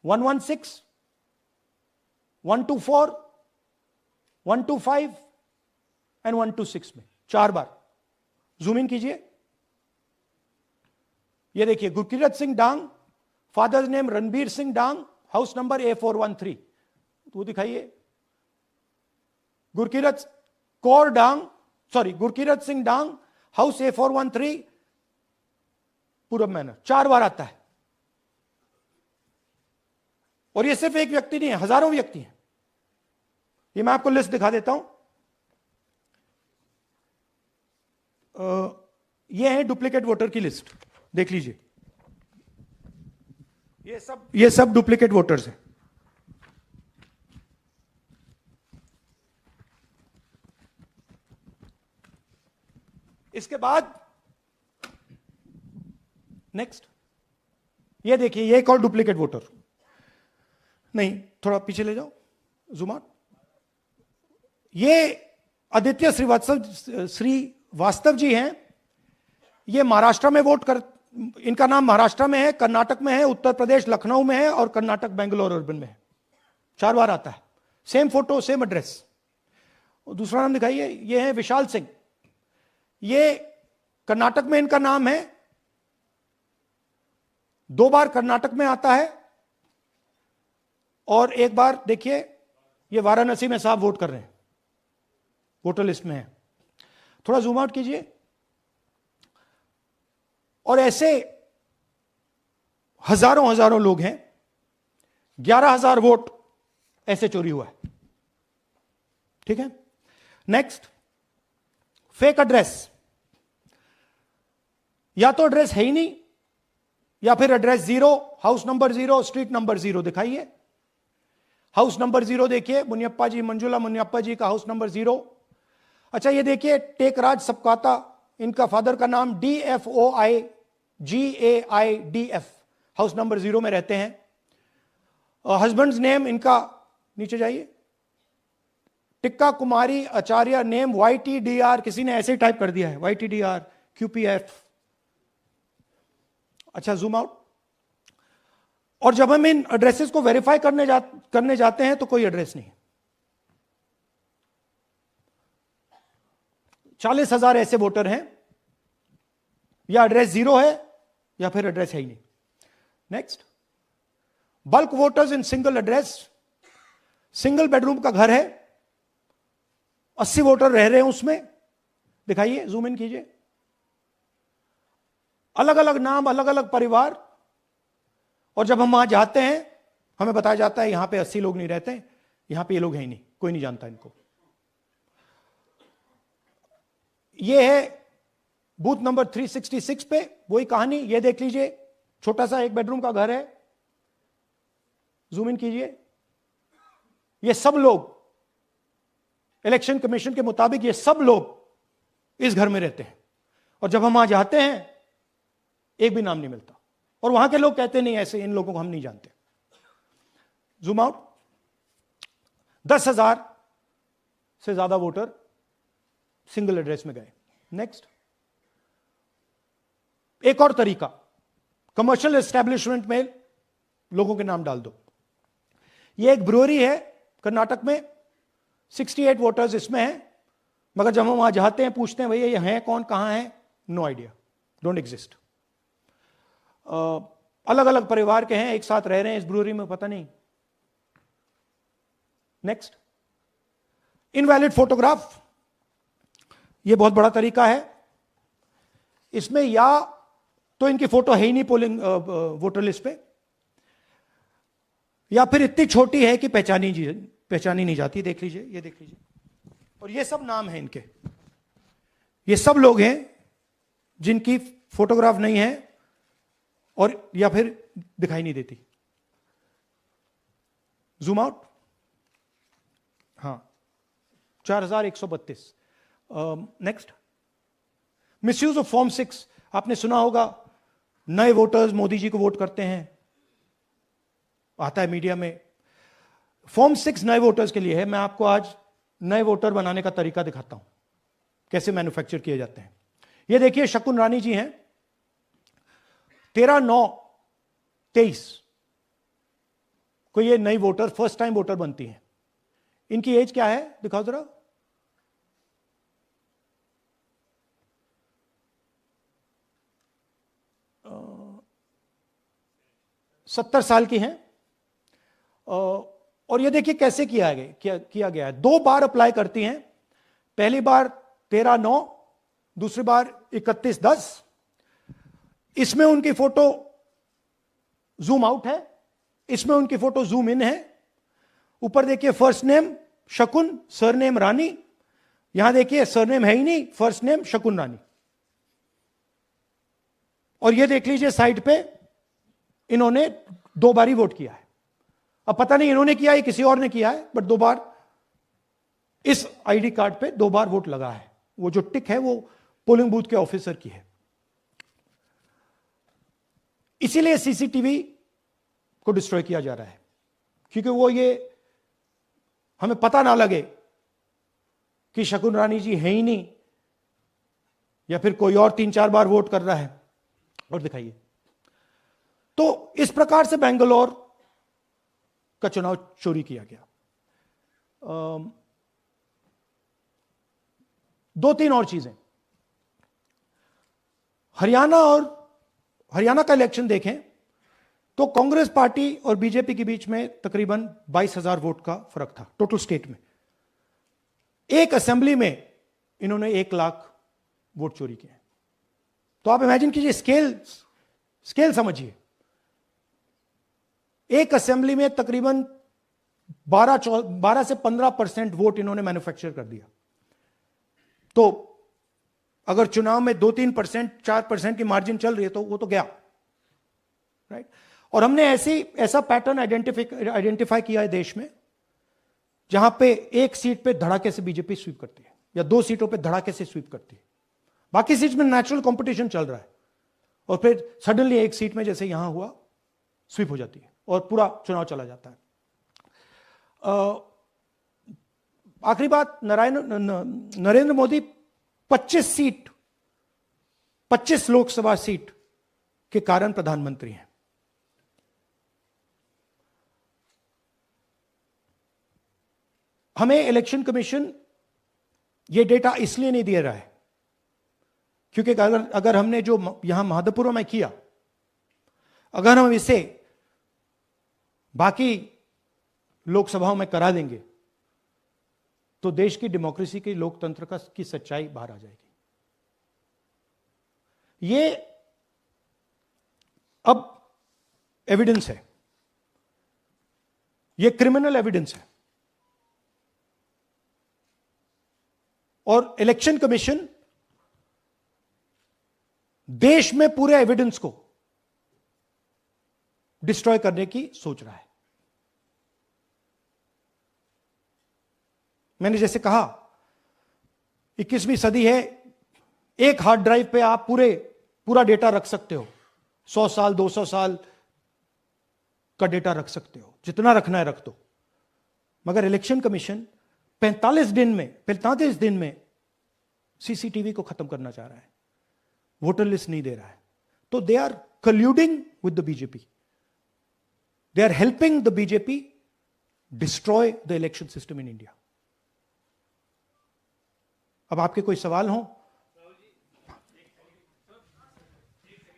Speaker 1: 116, 124, 125 एंड 126 में 4 बार। जूम इन कीजिए। यह देखिए गुरकीरत सिंह डांग, फादर्स नेम रणबीर सिंह डांग, हाउस नंबर A413। तो दिखाइए गुरकीरत सिंह डांग, हाउस A413, पूरब मैनर। 4 बार आता है। और ये सिर्फ एक व्यक्ति नहीं है, हजारों व्यक्ति हैं। ये मैं आपको लिस्ट दिखा देता हूं। ये है डुप्लीकेट वोटर की लिस्ट, देख लीजिए। ये सब डुप्लीकेट वोटर्स हैं। इसके बाद नेक्स्ट, ये देखिए, ये एक और डुप्लीकेट वोटर। नहीं, थोड़ा पीछे ले जाओ, जूम आउट। ये आदित्य श्रीवास्तव जी हैं। ये महाराष्ट्र में वोट कर, इनका नाम महाराष्ट्र में है, कर्नाटक में है, उत्तर प्रदेश लखनऊ में है, और कर्नाटक बेंगलोर अर्बन में है। 4 बार आता है। Same photo, same address. दूसरा नाम दिखाइए। ये है विशाल सिंह। ये कर्नाटक में इनका नाम है, 2 बार कर्नाटक में आता है, और 1 बार देखिए ये वाराणसी में साहब वोट कर रहे हैं, वोटर लिस्ट में है। थोड़ा जूम आउट कीजिए। और ऐसे हजारों लोग हैं। 11,000 वोट ऐसे चोरी हुआ है। ठीक है। Next, fake address. या तो एड्रेस है ही नहीं, या फिर address 0, house number 0, street number 0। दिखाइए हाउस नंबर 0, देखिए मुनियप्पा जी, मंजुला मुनियप्पा जी का हाउस नंबर 0। अच्छा, ये देखिए टेकराज सबकाता, इनका फादर का नाम DFOIGAIDF, हाउस नंबर 0 में रहते हैं। हस्बैंड्स नेम इनका, नीचे जाइए, टिक्का कुमारी आचार्य, नेम YTDR, किसी ने ऐसे ही टाइप कर दिया है, YTDR QPF। अच्छा, जूम आउट। और जब हम इन एड्रेसेस को वेरीफाई करने जाते हैं तो कोई एड्रेस नहीं। 40,000 ऐसे वोटर हैं, या एड्रेस 0 है, या फिर एड्रेस है ही नहीं। Next, bulk voters in single address. Single bedroom का घर है, 80 वोटर रह रहे हैं उसमें। दिखाइए, जूम इन कीजिए। अलग अलग नाम, अलग अलग परिवार, और जब हम वहां जाते हैं हमें बताया जाता है यहां पे 80 लोग नहीं रहते, यहां पे ये लोग हैं ही नहीं, कोई नहीं जानता इनको। ये है बूथ नंबर 366 पे वही कहानी। ये देख लीजिए, छोटा सा एक बेडरूम का घर है। जूम इन कीजिए। ये सब लोग, इलेक्शन कमीशन के मुताबिक ये सब लोग इस घर में रहते हैं, और जब हम वहां जाते हैं एक भी नाम नहीं मिलता, और वहां के लोग कहते नहीं, ऐसे इन लोगों को हम नहीं जानते। Zoom out. 10,000 से ज्यादा वोटर सिंगल एड्रेस में गए। नेक्स्ट, एक और तरीका, कमर्शियल एस्टेब्लिशमेंट में लोगों के नाम डाल दो। ये एक ब्रूअरी है कर्नाटक में, 68 वोटर्स इसमें हैं, मगर जब हम वहां जाते हैं पूछते हैं भैया ये हैं कौन, कहां है, नो आइडिया, डोंट एग्जिस्ट। अलग अलग परिवार के हैं, एक साथ रह रहे हैं इस ब्रूअरी में, पता नहीं। Next, invalid photograph. यह बहुत बड़ा तरीका है। इसमें या तो इनकी फोटो है ही नहीं पोलिंग वोटर लिस्ट पे, या फिर इतनी छोटी है कि पहचानी नहीं जाती। देख लीजिए, ये देख लीजिए, और ये सब नाम है इनके। ये सब लोग हैं जिनकी फोटोग्राफ नहीं है और या फिर दिखाई नहीं देती। जूम आउट, हां, 4132। Next, misuse of form 6। आपने सुना होगा नए वोटर्स मोदी जी को वोट करते हैं, आता है मीडिया में। फॉर्म 6 नए वोटर्स के लिए है। मैं आपको आज नए वोटर बनाने का तरीका दिखाता हूं, कैसे मैन्युफैक्चर किए जाते हैं। ये देखिए, शकुन रानी जी हैं, 13/9/23 को ये नई वोटर, फर्स्ट टाइम वोटर बनती हैं। इनकी एज क्या है, दिखाओ जरा। अ, 70 साल की हैं। और ये देखिए कैसे किया गया है। 2 बार अप्लाई करती हैं। पहली बार 13/9, दूसरी बार 31/10। इसमें उनकी फोटो जूम आउट है, इसमें उनकी फोटो जूम इन है। ऊपर देखिए फर्स्ट नेम शकुन, सरनेम रानी। यहां देखिए सरनेम है ही नहीं, फर्स्ट नेम शकुन रानी। और ये देख लीजिए साइड पे इन्होंने 2 बार ही वोट किया है। अब पता नहीं इन्होंने किया है किसी और ने किया है, बट 2 बार इस आईडी कार्ड पे 2 बार वोट लगा है। वो जो टिक है वो पोलिंग बूथ के ऑफिसर की है। इसीलिए सीसीटीवी को डिस्ट्रॉय किया जा रहा है, क्योंकि वो ये हमें पता ना लगे कि शकुन रानी जी है ही नहीं, या फिर कोई और 3-4 बार वोट कर रहा है। और दिखाइए, तो इस प्रकार से बेंगलोर का चुनाव चोरी किया गया। 2-3 और चीजें। हरियाणा का इलेक्शन देखें तो कांग्रेस पार्टी और बीजेपी के बीच में तकरीबन 22,000 वोट का फर्क था टोटल स्टेट में। एक असेंबली में इन्होंने 1 लाख वोट चोरी किए। तो आप इमेजिन कीजिए, स्केल समझिए। एक असेंबली में तकरीबन 12 से 15% वोट इन्होंने मैन्युफैक्चर कर दिया। तो अगर चुनाव में 2-3%, 4% की मार्जिन चल रही है तो वो तो गया, राइट। और हमने ऐसा पैटर्न आइडेंटिफाई किया है देश में, जहां पे एक सीट पे धड़ाके से बीजेपी स्वीप करती है, या 2 सीटों पे धड़ाके से स्वीप करती है। बाकी सीट में नेचुरल कंपटीशन चल रहा है, और फिर सडनली एक सीट में जैसे यहां हुआ स्वीप हो जाती है और पूरा चुनाव चला जाता है। आखिरी बात, नरेंद्र मोदी 25 लोकसभा सीट के कारण प्रधानमंत्री हैं। हमें इलेक्शन कमीशन यह डेटा इसलिए नहीं दे रहा है क्योंकि अगर हमने जो यहां महादपुर में किया, अगर हम इसे बाकी लोकसभाओं में करा देंगे तो देश की डेमोक्रेसी की, लोकतंत्र की सच्चाई बाहर आ जाएगी। ये अब एविडेंस है, ये क्रिमिनल एविडेंस है, और इलेक्शन कमीशन देश में पूरे एविडेंस को डिस्ट्रॉय करने की सोच रहा है। मैंने जैसे कहा 21वीं सदी है, एक हार्ड ड्राइव पे आप पूरा डेटा रख सकते हो, 100 साल 200 साल का डेटा रख सकते हो, जितना रखना है रख दो। मगर इलेक्शन कमीशन 45 दिन में सीसीटीवी को खत्म करना चाह रहा है, वोटर लिस्ट नहीं दे रहा है। तो they are colluding with the BJP, they are helping the BJP destroy the election system in India. अब आपके कोई सवाल हो?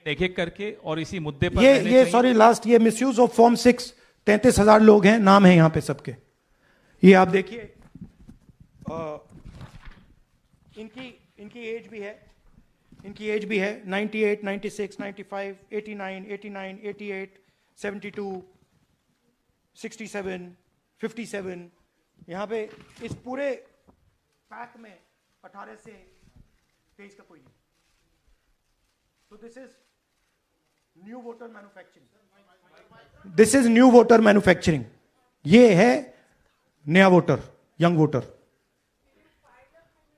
Speaker 4: एक एक करके, और इसी मुद्दे पर
Speaker 1: ये सॉरी लास्ट, ये मिसयूज ऑफ फॉर्म 6, 33,000 लोग हैं, नाम है यहां पे सबके। ये आप देखिए, इनकी एज भी है, इनकी एज भी है 98, 96, 95, 89, 89, 88, 72, 67, 57. यहाँ पे इस पूरे पैक में 18 से 23 का कोई नहीं. So this is new voter manufacturing. This is new voter manufacturing. ये है नया वोटर, यंग वोटर.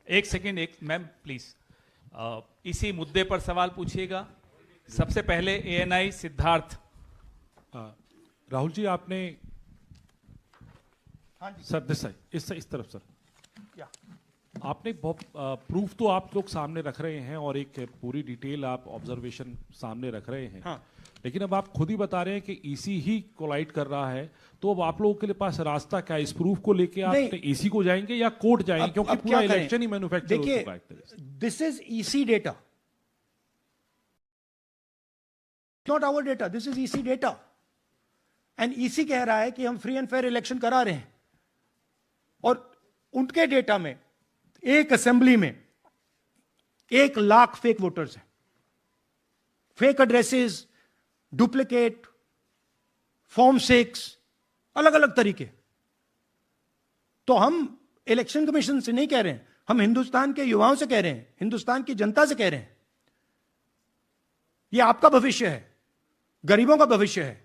Speaker 4: एक सेकंड, एक मैम प्लीज, इसी मुद्दे पर सवाल पूछिएगा. सबसे पहले एएनआई सिद्धार्थ.
Speaker 5: राहुल जी आपने
Speaker 1: हाँ जी.
Speaker 5: सर इस तरफ सर,
Speaker 1: या
Speaker 5: आपने बहुत प्रूफ तो आप लोग सामने रख रहे हैं और एक पूरी डिटेल आप ऑब्जर्वेशन सामने रख रहे हैं.
Speaker 1: हाँ.
Speaker 5: लेकिन अब आप खुद ही बता रहे हैं कि ईसी ही कोलाइड कर रहा है, तो अब आप लोगों के पास रास्ता क्या है? इस प्रूफ को लेके आप ईसी को जाएंगे या कोर्ट जाएंगे? क्योंकि पूरा इलेक्शन ही मैन्युफैक्चर हो चुका है एक तरह से.
Speaker 1: This is EC data, not our data. This is EC data. And EC कह रहा है कि हम फ्री एंड फेयर इलेक्शन करा रहे हैं, और उनके डेटा में एक असेंबली में 1 लाख फेक वोटर्स हैं. फेक एड्रेसेस, डुप्लीकेट, फॉर्म 6, अलग अलग तरीके. तो हम इलेक्शन कमीशन से नहीं कह रहे हैं, हम हिंदुस्तान के युवाओं से कह रहे हैं, हिंदुस्तान की जनता से कह रहे हैं. यह आपका भविष्य है, गरीबों का भविष्य है.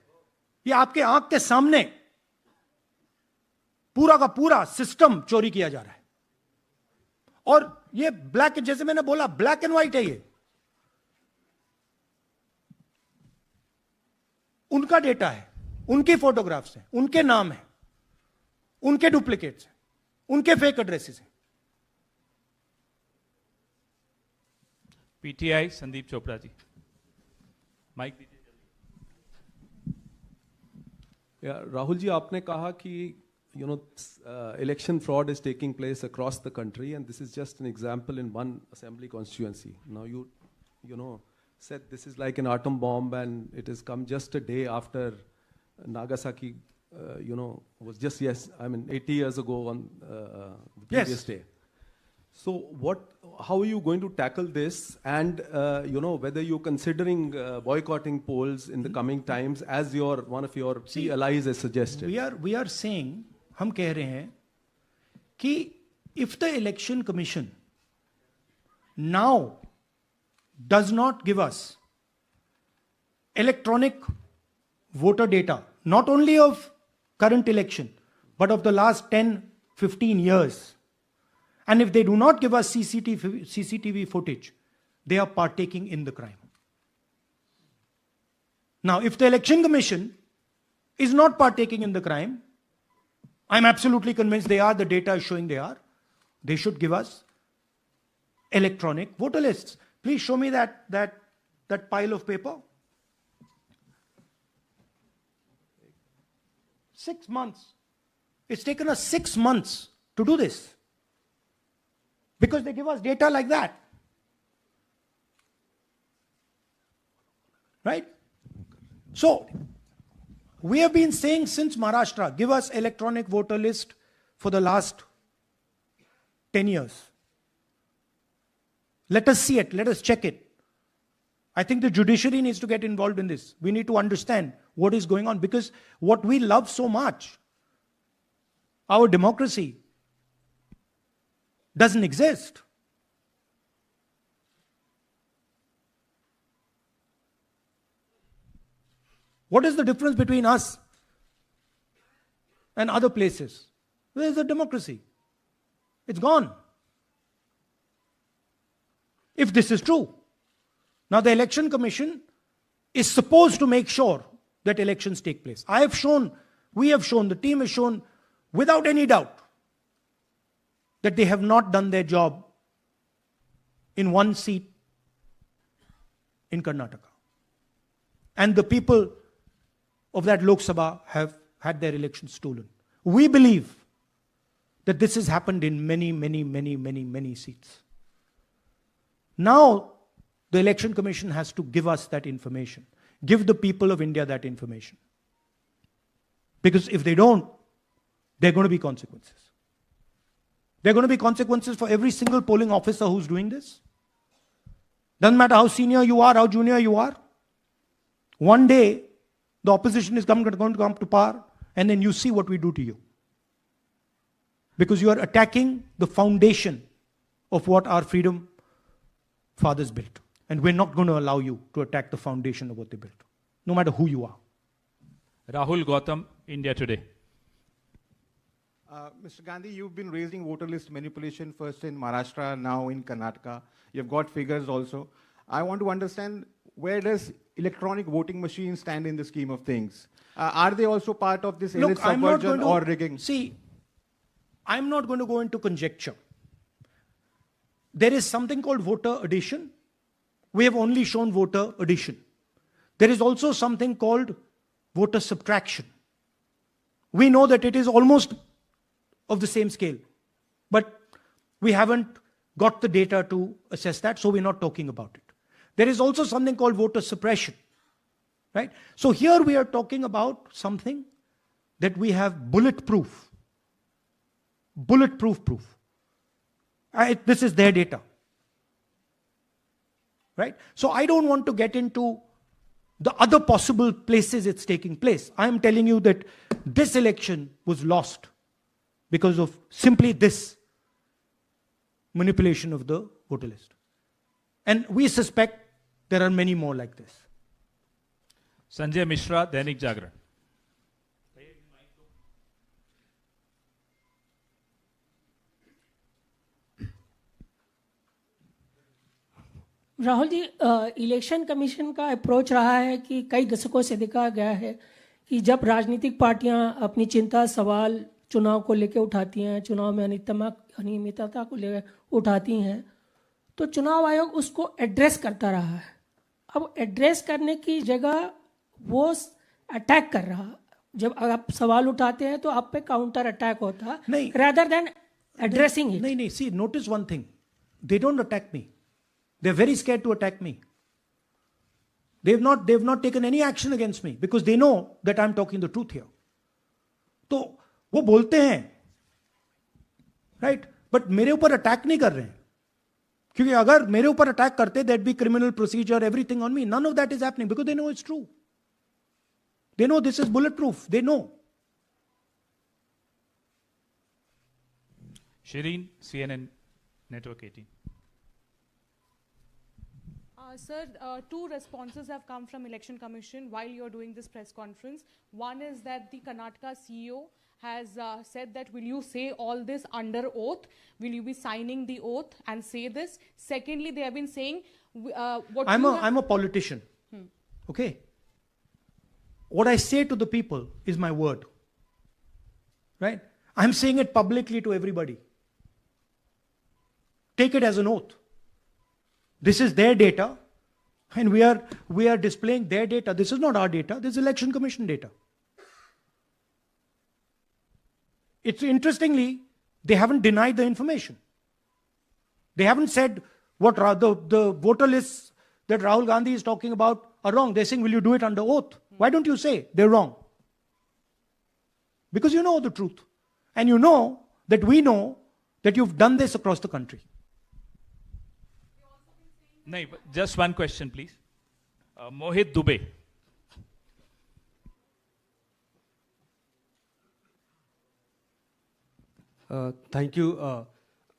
Speaker 1: यह आपके आंख के सामने पूरा का पूरा सिस्टम चोरी किया जा रहा है. और ये ब्लैक, जैसे मैंने बोला, ब्लैक एंड व्हाइट है. ये उनका डेटा है, उनकी फोटोग्राफ्स हैं, उनके नाम हैं, उनके डुप्लीकेट्स हैं, उनके फेक एड्रेसेस हैं.
Speaker 4: पीटीआई संदीप चोपड़ा जी, माइक दीजिए.
Speaker 6: राहुल जी, आपने कहा कि election fraud is taking place across the country, and this is just an example in one assembly constituency. Now you know said this is like an atom bomb, and it has come just a day after Nagasaki was just 80 years ago on the previous day. So how are you going to tackle this, and whether you're considering boycotting polls in the coming times, as one of your key allies has suggested?
Speaker 1: We are saying, हम कह रहे हैं कि if the election commission now does not give us electronic voter data, not only of current election, but of the last 10-15 years, and if they do not give us CCTV footage, they are partaking in the crime. Now, if the election commission is not partaking in the crime, I'm absolutely convinced they are. The data is showing they are. They should give us electronic voter lists. Please show me that pile of paper. 6 months. It's taken us 6 months to do this, because they give us data like that. Right? So, we have been saying since Maharashtra, give us electronic voter list for the last 10 years. Let us see it. Let us check it. I think the judiciary needs to get involved in this. We need to understand what is going on, because what we love so much, our democracy, doesn't exist. What is the difference between us and other places? Where is the democracy? It's gone. If this is true. Now the election commission is supposed to make sure that elections take place. We have shown, the team has shown without any doubt that they have not done their job in one seat in Karnataka. And the people of that Lok Sabha have had their elections stolen. We believe that this has happened in many seats. Now, the Election Commission has to give us that information. Give the people of India that information. Because if they don't, there are going to be consequences. There are going to be consequences for every single polling officer who's doing this. Doesn't matter how senior you are, how junior you are. One day, the opposition is going to come to power, and then you see what we do to you. Because you are attacking the foundation of what our freedom fathers built. And we're not going to allow you to attack the foundation of what they built, no matter who you are.
Speaker 4: Rahul Gautam, India Today.
Speaker 7: Mr. Gandhi, you've been raising voter list manipulation first in Maharashtra, now in Karnataka. You've got figures also. I want to understand, where does electronic voting machines stand in the scheme of things? Are they also part of this elite subversion or rigging?
Speaker 1: See, I'm not going to go into conjecture. There is something called voter addition. We have only shown voter addition. There is also something called voter subtraction. We know that it is almost of the same scale, but we haven't got the data to assess that, so we're not talking about it. There is also something called voter suppression, right? So here we are talking about something that we have bulletproof proof. This is their data, right? So I don't want to get into the other possible places it's taking place. I am telling you that this election was lost because of simply this manipulation of the voter list. And we suspect there are many more like this.
Speaker 4: Sanjay Mishra, Dainik Jagran.
Speaker 8: Rahul ji, election commission का approach रहा है कि कई दशकों से देखा गया है कि जब राजनीतिक पार्टियां अपनी चिंता सवाल चुनाव को लेकर उठाती हैं, चुनाव में अनियमितता को लेकर उठाती हैं, तो चुनाव आयोग उसको एड्रेस करता रहा है। अब एड्रेस करने की जगह वो अटैक कर रहा। जब आप सवाल उठाते हैं तो आप पे काउंटर अटैक होता है, rather than addressing it.
Speaker 1: नहीं, see, notice one thing. They don't attack me. They're very scared to attack me. They've not taken any action against me because they know that I'm talking the truth here. तो वो बोलते हैं, right? But मेरे ऊपर attack नहीं कर रहे हैं, क्योंकि अगर मेरे ऊपर अटैक करते, there'd be criminal procedure, everything on me. None of that is happening because they know it's true. They know this is bulletproof. They know.
Speaker 4: Shireen, CNN Network 18.
Speaker 9: Sir, two responses have come from Election Commission while you're doing this press conference. One is that the Karnataka CEO has said that, will you say all this under oath? Will you be signing the oath and say this? Secondly, they have been saying
Speaker 1: I'm a politician. Okay? What I say to the people is my word. Right? I'm saying it publicly to everybody. Take it as an oath. This is their data, and we are displaying their data. This is not our data. This is Election Commission data. It's interestingly, they haven't denied the information. They haven't said what the voter lists that Rahul Gandhi is talking about are wrong. They're saying, will you do it under oath? Why don't you say they're wrong? Because you know the truth. And you know that we know that you've done this across the country.
Speaker 4: No, just one question, please. Mohit Dubey.
Speaker 10: Thank you.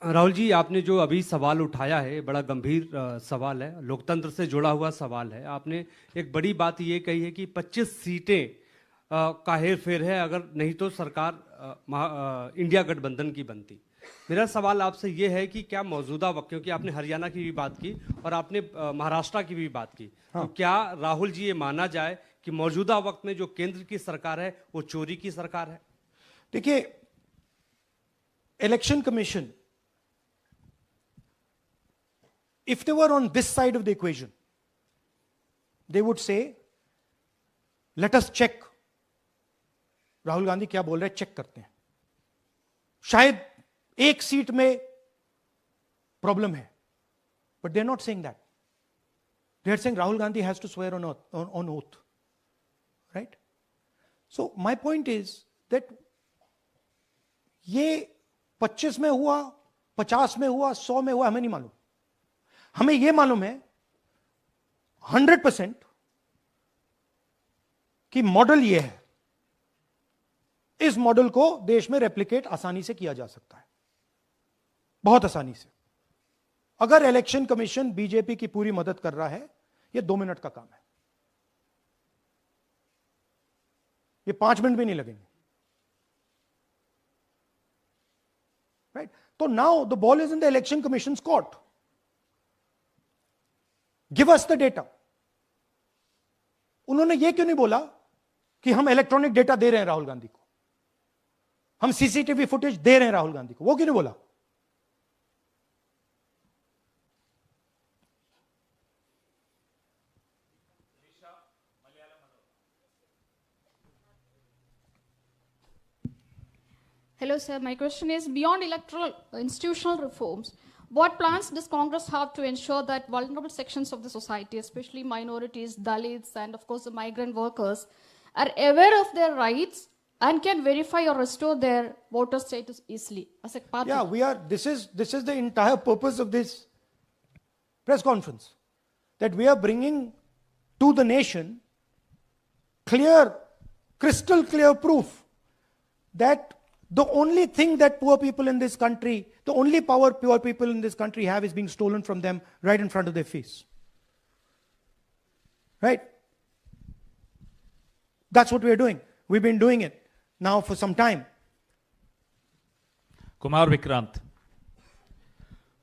Speaker 10: Rahul ji, आपने जो अभी सवाल उठाया है बड़ा गंभीर सवाल है, लोकतंत्र से जुड़ा हुआ सवाल है। आपने एक बड़ी बात ये कही है कि 25 सीटें का हेर फेर है, अगर नहीं तो सरकार इंडिया गठबंधन की बनती। मेरा सवाल आपसे ये है कि क्या मौजूदा वक्त, क्योंकि आपने हरियाणा की भी बात की और आपने महाराष्ट्र की भी बात की, तो क्या राहुल जी ये माना जाए कि मौजूदा वक्त में जो केंद्र की सरकार है वो चोरी की सरकार है?
Speaker 1: देखिए, election commission, if they were on this side of the equation, they would say, let us check. Rahul Gandhi क्या बोल रहे हैं, चेक करते हैं। शायद एक सीट में प्रॉब्लम है, but they're not saying that. They're saying Rahul Gandhi has to swear on oath. Right? So my point is that ये 25 में हुआ, 50 में हुआ, 100 में हुआ, हमें नहीं मालूम। हमें ये मालूम है 100% कि मॉडल ये है, इस मॉडल को देश में रेप्लिकेट आसानी से किया जा सकता है, बहुत आसानी से। अगर इलेक्शन कमीशन बीजेपी की पूरी मदद कर रहा है, यह 2 मिनट का काम है, ये 5 मिनट भी नहीं लगेंगे, राइट? तो now the ball is in the election commissions court. Give us the data. उन्होंने यह क्यों नहीं बोला कि हम इलेक्ट्रॉनिक डेटा दे रहे हैं राहुल गांधी को, हम सीसीटीवी फुटेज दे रहे हैं राहुल गांधी को? वो क्यों नहीं बोला?
Speaker 11: Hello, sir. My question is, beyond electoral institutional reforms, what plans does Congress have to ensure that vulnerable sections of the society, especially minorities, Dalits, and of course the migrant workers, are aware of their rights and can verify or restore their voter status easily as a party?
Speaker 1: Yeah, we are. This is the entire purpose of this press conference, that we are bringing to the nation clear, crystal clear proof that the only thing that poor people in this country, the only power poor people in this country have is being stolen from them right in front of their face. Right? That's what we're doing. We've been doing it now for some time.
Speaker 4: Kumar Vikrant.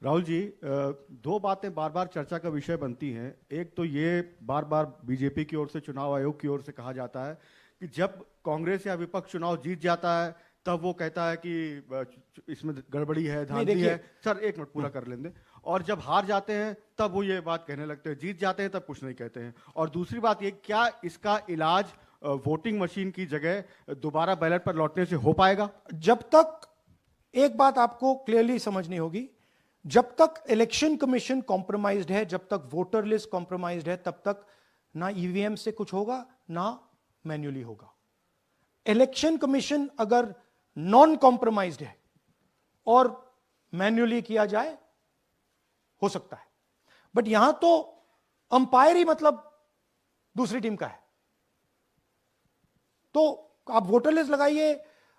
Speaker 7: Rahul ji, दो बातें बार बार चर्चा का विषय बनती हैं। एक तो ये बार बार बीजेपी की ओर से, चुनाव आयोग की ओर से कहा जाता है कि जब कांग्रेस या विपक्ष चुनाव जीत जाता है तब वो कहता है कि इसमें गड़बड़ी है, धांधली है। सर एक मिनट पूरा कर लेंगे। और जब हार जाते हैं तब वो ये बात कहने लगते हैं, जीत जाते हैं तब कुछ नहीं कहते हैं। और दूसरी बात ये, क्या इसका इलाज वोटिंग मशीन की जगह दोबारा बैलेट पर लौटने से हो पाएगा?
Speaker 1: जब तक, एक बात आपको क्लियरली समझनी होगी, जब तक इलेक्शन कमीशन कॉम्प्रोमाइज्ड है, जब तक वोटर लिस्ट कॉम्प्रोमाइज्ड है, तब तक ना ईवीएम से कुछ होगा ना मैन्युअली होगा। इलेक्शन कमीशन अगर नॉन कॉम्प्रोमाइज्ड है और मैन्युअली किया जाए, हो सकता है, बट यहां तो अंपायर ही मतलब दूसरी टीम का है। तो आप वोटर लिस्ट लगाइए,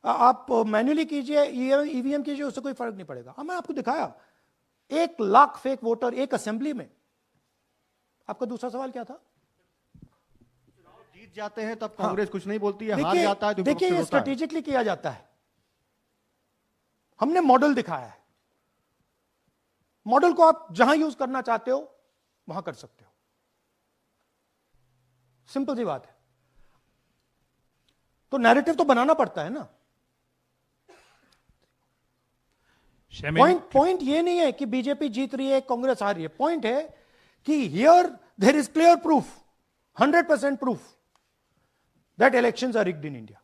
Speaker 1: आप मैन्युअली कीजिए, ईवीएम कीजिए, उससे कोई फर्क नहीं पड़ेगा। मैं आपको दिखाया 1 लाख फेक वोटर एक असेंबली में। आपका दूसरा सवाल क्या था?
Speaker 7: जीत जाते हैं तब कांग्रेस कुछ नहीं बोलती है, हार जाता है तो
Speaker 1: देखिए, ये स्ट्रेटेजिकली किया जाता है। हमने मॉडल दिखाया है, मॉडल को आप जहां यूज करना चाहते हो वहां कर सकते हो, सिंपल सी बात है। तो नैरेटिव तो बनाना पड़ता है ना। पॉइंट ये नहीं है कि बीजेपी जीत रही है, कांग्रेस हार रही है। पॉइंट है कि here there is clear proof, 100% proof that elections are rigged in India.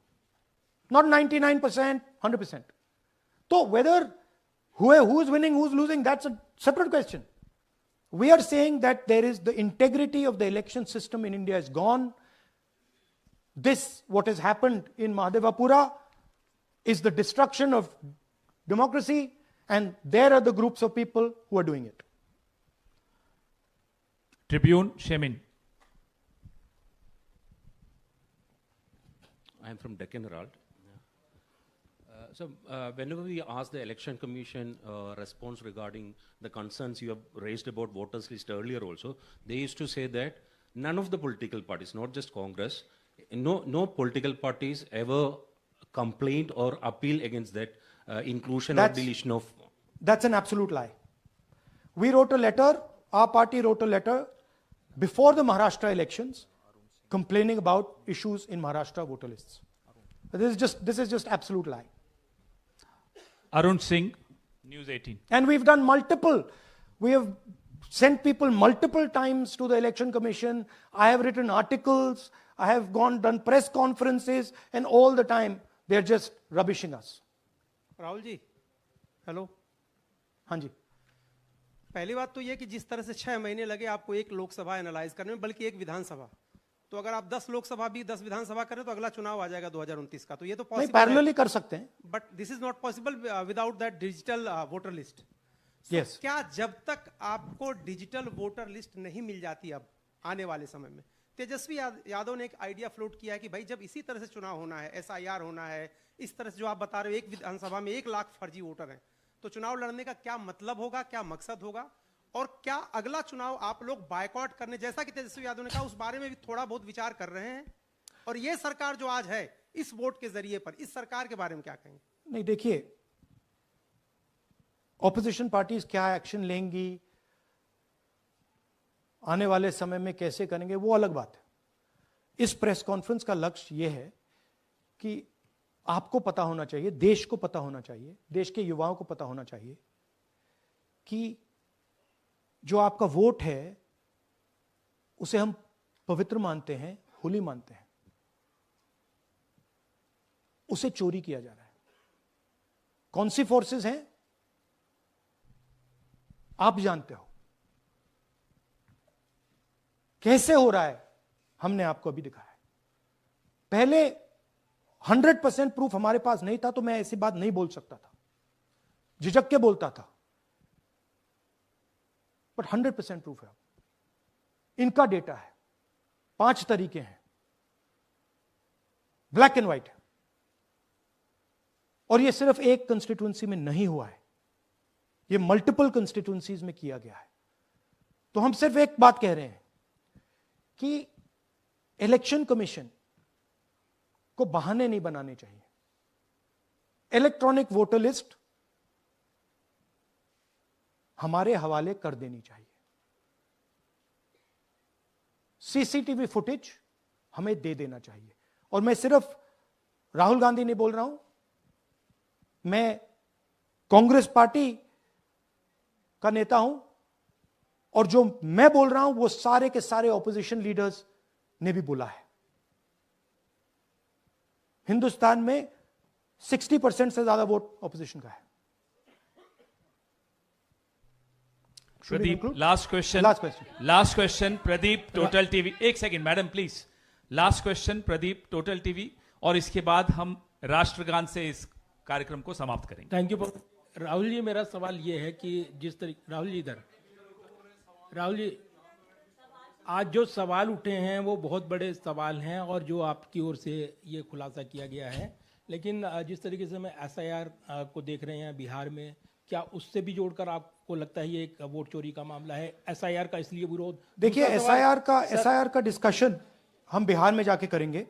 Speaker 1: Not 99%, 100%. So whether who is winning, who's losing, that's a separate question. We are saying that there is the integrity of the election system in India is gone. This, what has happened in Mahadevapura, is the destruction of democracy, and there are the groups of people who are doing it.
Speaker 4: Tribune, Shemin.
Speaker 12: I am from Deccan Herald. Whenever we ask the Election Commission response regarding the concerns you have raised about voters list earlier also, they used to say that none of the political parties, not just Congress, no political parties ever complained or appealed against that inclusion or deletion of...
Speaker 1: That's an absolute lie. We wrote a letter, our party wrote a letter before the Maharashtra elections, complaining about issues in Maharashtra voter lists. This is just absolute lie.
Speaker 4: Arun Singh, News 18.
Speaker 1: And we've done multiple. We have sent people multiple times to the election commission. I have written articles. I have done press conferences, and all the time they're just rubbishing us.
Speaker 13: Rahul ji, hello.
Speaker 1: हाँ जी।
Speaker 13: पहली बात तो ये कि जिस तरह से 6 महीने लगे आपको एक लोकसभा एनालाइज करने में, बल्कि एक विधानसभा, तो अगर आप 10 लोकसभा भी 10 विधानसभा करें तो अगला चुनाव आ जाएगा 2029 का। तो ये तो पॉसिबल
Speaker 1: पैरेलली कर सकते हैं,
Speaker 13: but this is not possible without that digital voter list.
Speaker 1: Yes.
Speaker 13: क्या जब तक आपको डिजिटल वोटर लिस्ट नहीं मिल जाती, अब आने वाले समय में। तेजस्वी यादव ने एक आइडिया फ्लोट किया है कि भाई जब इसी तरह से चुनाव होना है, SIR होना है, इस तरह से जो आप बता रहे हो एक विधानसभा में 1 लाख फर्जी वोटर हैं, तो चुनाव लड़ने का क्या मतलब होगा, क्या मकसद होगा, और क्या अगला चुनाव आप लोग बायकॉट करने, जैसा कि तेजस्वी यादव ने कहा, उस बारे में भी थोड़ा बहुत विचार कर रहे हैं? और ये सरकार जो आज है इस वोट के जरिए पर, इस सरकार के बारे में क्या कहेंगे?
Speaker 1: नहीं, देखिए, ऑपोजिशन पार्टीज क्या एक्शन लेंगी, आने वाले समय में कैसे करेंगे, वो अलग बात है। इस प्रेस कॉन्फ्रेंस का लक्ष्य यह है कि आपको पता होना चाहिए, देश को पता होना चाहिए, देश के युवाओं को पता होना चाहिए कि जो आपका वोट है उसे हम पवित्र मानते हैं, होली मानते हैं, उसे चोरी किया जा रहा है। कौन सी फोर्सेस हैं आप जानते हो, कैसे हो रहा है हमने आपको अभी दिखाया है। पहले 100% प्रूफ हमारे पास नहीं था तो मैं ऐसी बात नहीं बोल सकता था, झिझक के बोलता था, बट 100% प्रूफ है। इनका डेटा है, 5 तरीके हैं, ब्लैक एंड व्हाइट है, और यह सिर्फ एक कंस्टिट्यूएंसी में नहीं हुआ है, यह मल्टीपल कंस्टिट्यूएंसीज में किया गया है। तो हम सिर्फ एक बात कह रहे हैं कि इलेक्शन कमीशन को बहाने नहीं बनाने चाहिए। इलेक्ट्रॉनिक वोटर लिस्ट हमारे हवाले कर देनी चाहिए, CCTV फुटेज हमें दे देना चाहिए। और मैं सिर्फ राहुल गांधी नहीं बोल रहा हूं, मैं कांग्रेस पार्टी का नेता हूं, और जो मैं बोल रहा हूं वो सारे के सारे ऑपोजिशन लीडर्स ने भी बोला है। हिंदुस्तान में 60% से ज्यादा वोट ऑपोजिशन का है।
Speaker 4: Pradeep, last question Pradeep, Total TV. एक second madam please, last question Pradeep, Total TV, और इसके बाद हम राष्ट्रगान से इस कार्यक्रम को समाप्त करेंगे।
Speaker 14: थैंक यू राहुल जी। मेरा सवाल ये है कि जिस तरीके राहुल जी आज जो सवाल उठे हैं वो बहुत बड़े सवाल हैं, और जो आपकी ओर से ये खुलासा किया गया है, लेकिन जिस तरीके से मैं SIR को देख रहे हैं बिहार में, क्या उससे भी जोड़कर आपको लगता है ये एक वोट चोरी का मामला है? SIR का इसलिए विरोध,
Speaker 1: देखिए SIR का डिस्कशन हम बिहार में जाके करेंगे,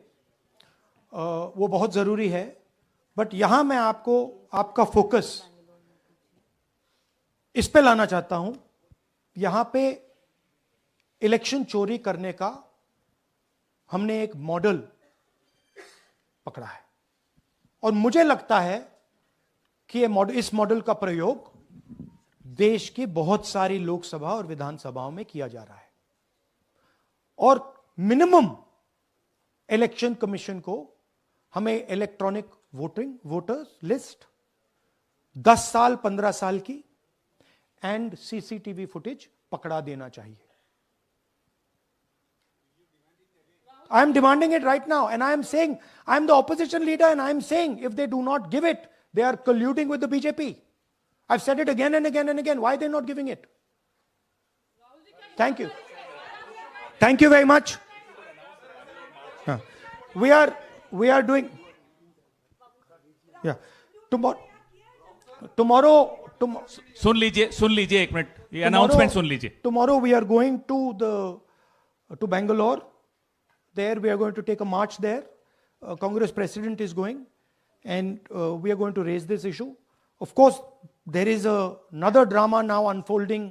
Speaker 1: वो बहुत जरूरी है, बट यहां मैं आपका फोकस इस पे लाना चाहता हूं। यहां पे इलेक्शन चोरी करने का हमने एक मॉडल पकड़ा है, और मुझे लगता है कि इस मॉडल का प्रयोग देश की बहुत सारी लोकसभा और विधानसभाओं में किया जा रहा है, और मिनिमम इलेक्शन कमीशन को हमें इलेक्ट्रॉनिक वोटर्स लिस्ट 10 साल 15 साल की एंड CCTV फुटेज पकड़ा देना चाहिए। I am demanding it right now, and I am saying, I am the opposition leader, and I am saying if they do not give it, they are colluding with the BJP. I've said it again and again and again. Why are they not giving it? Thank you. Thank you very much. We are doing, yeah. Tomorrow,
Speaker 4: सुन लीजिए एक minute, ये announcement सुन लीजिए।
Speaker 1: Tomorrow we are going to Bangalore. There we are going to take a march there. Congress president is going, and we are going to raise this issue. Of course, there is another drama now unfolding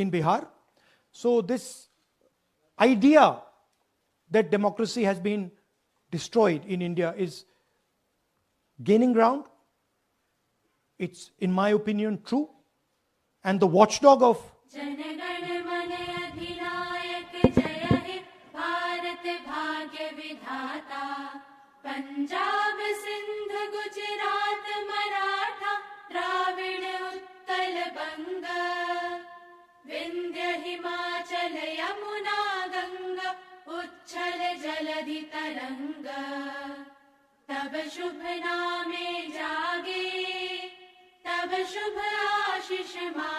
Speaker 1: in Bihar. So this idea that democracy has been destroyed in India is gaining ground. It's, in my opinion, true. And the watchdog of
Speaker 15: Punjab Sindh Gujarat Maratha Dravida Utkal बंग विंध्य हिमाचल यमुना गंगा उच्छल जलधि तरंग तब शुभ नामे जागे तब शुभ आशीष मा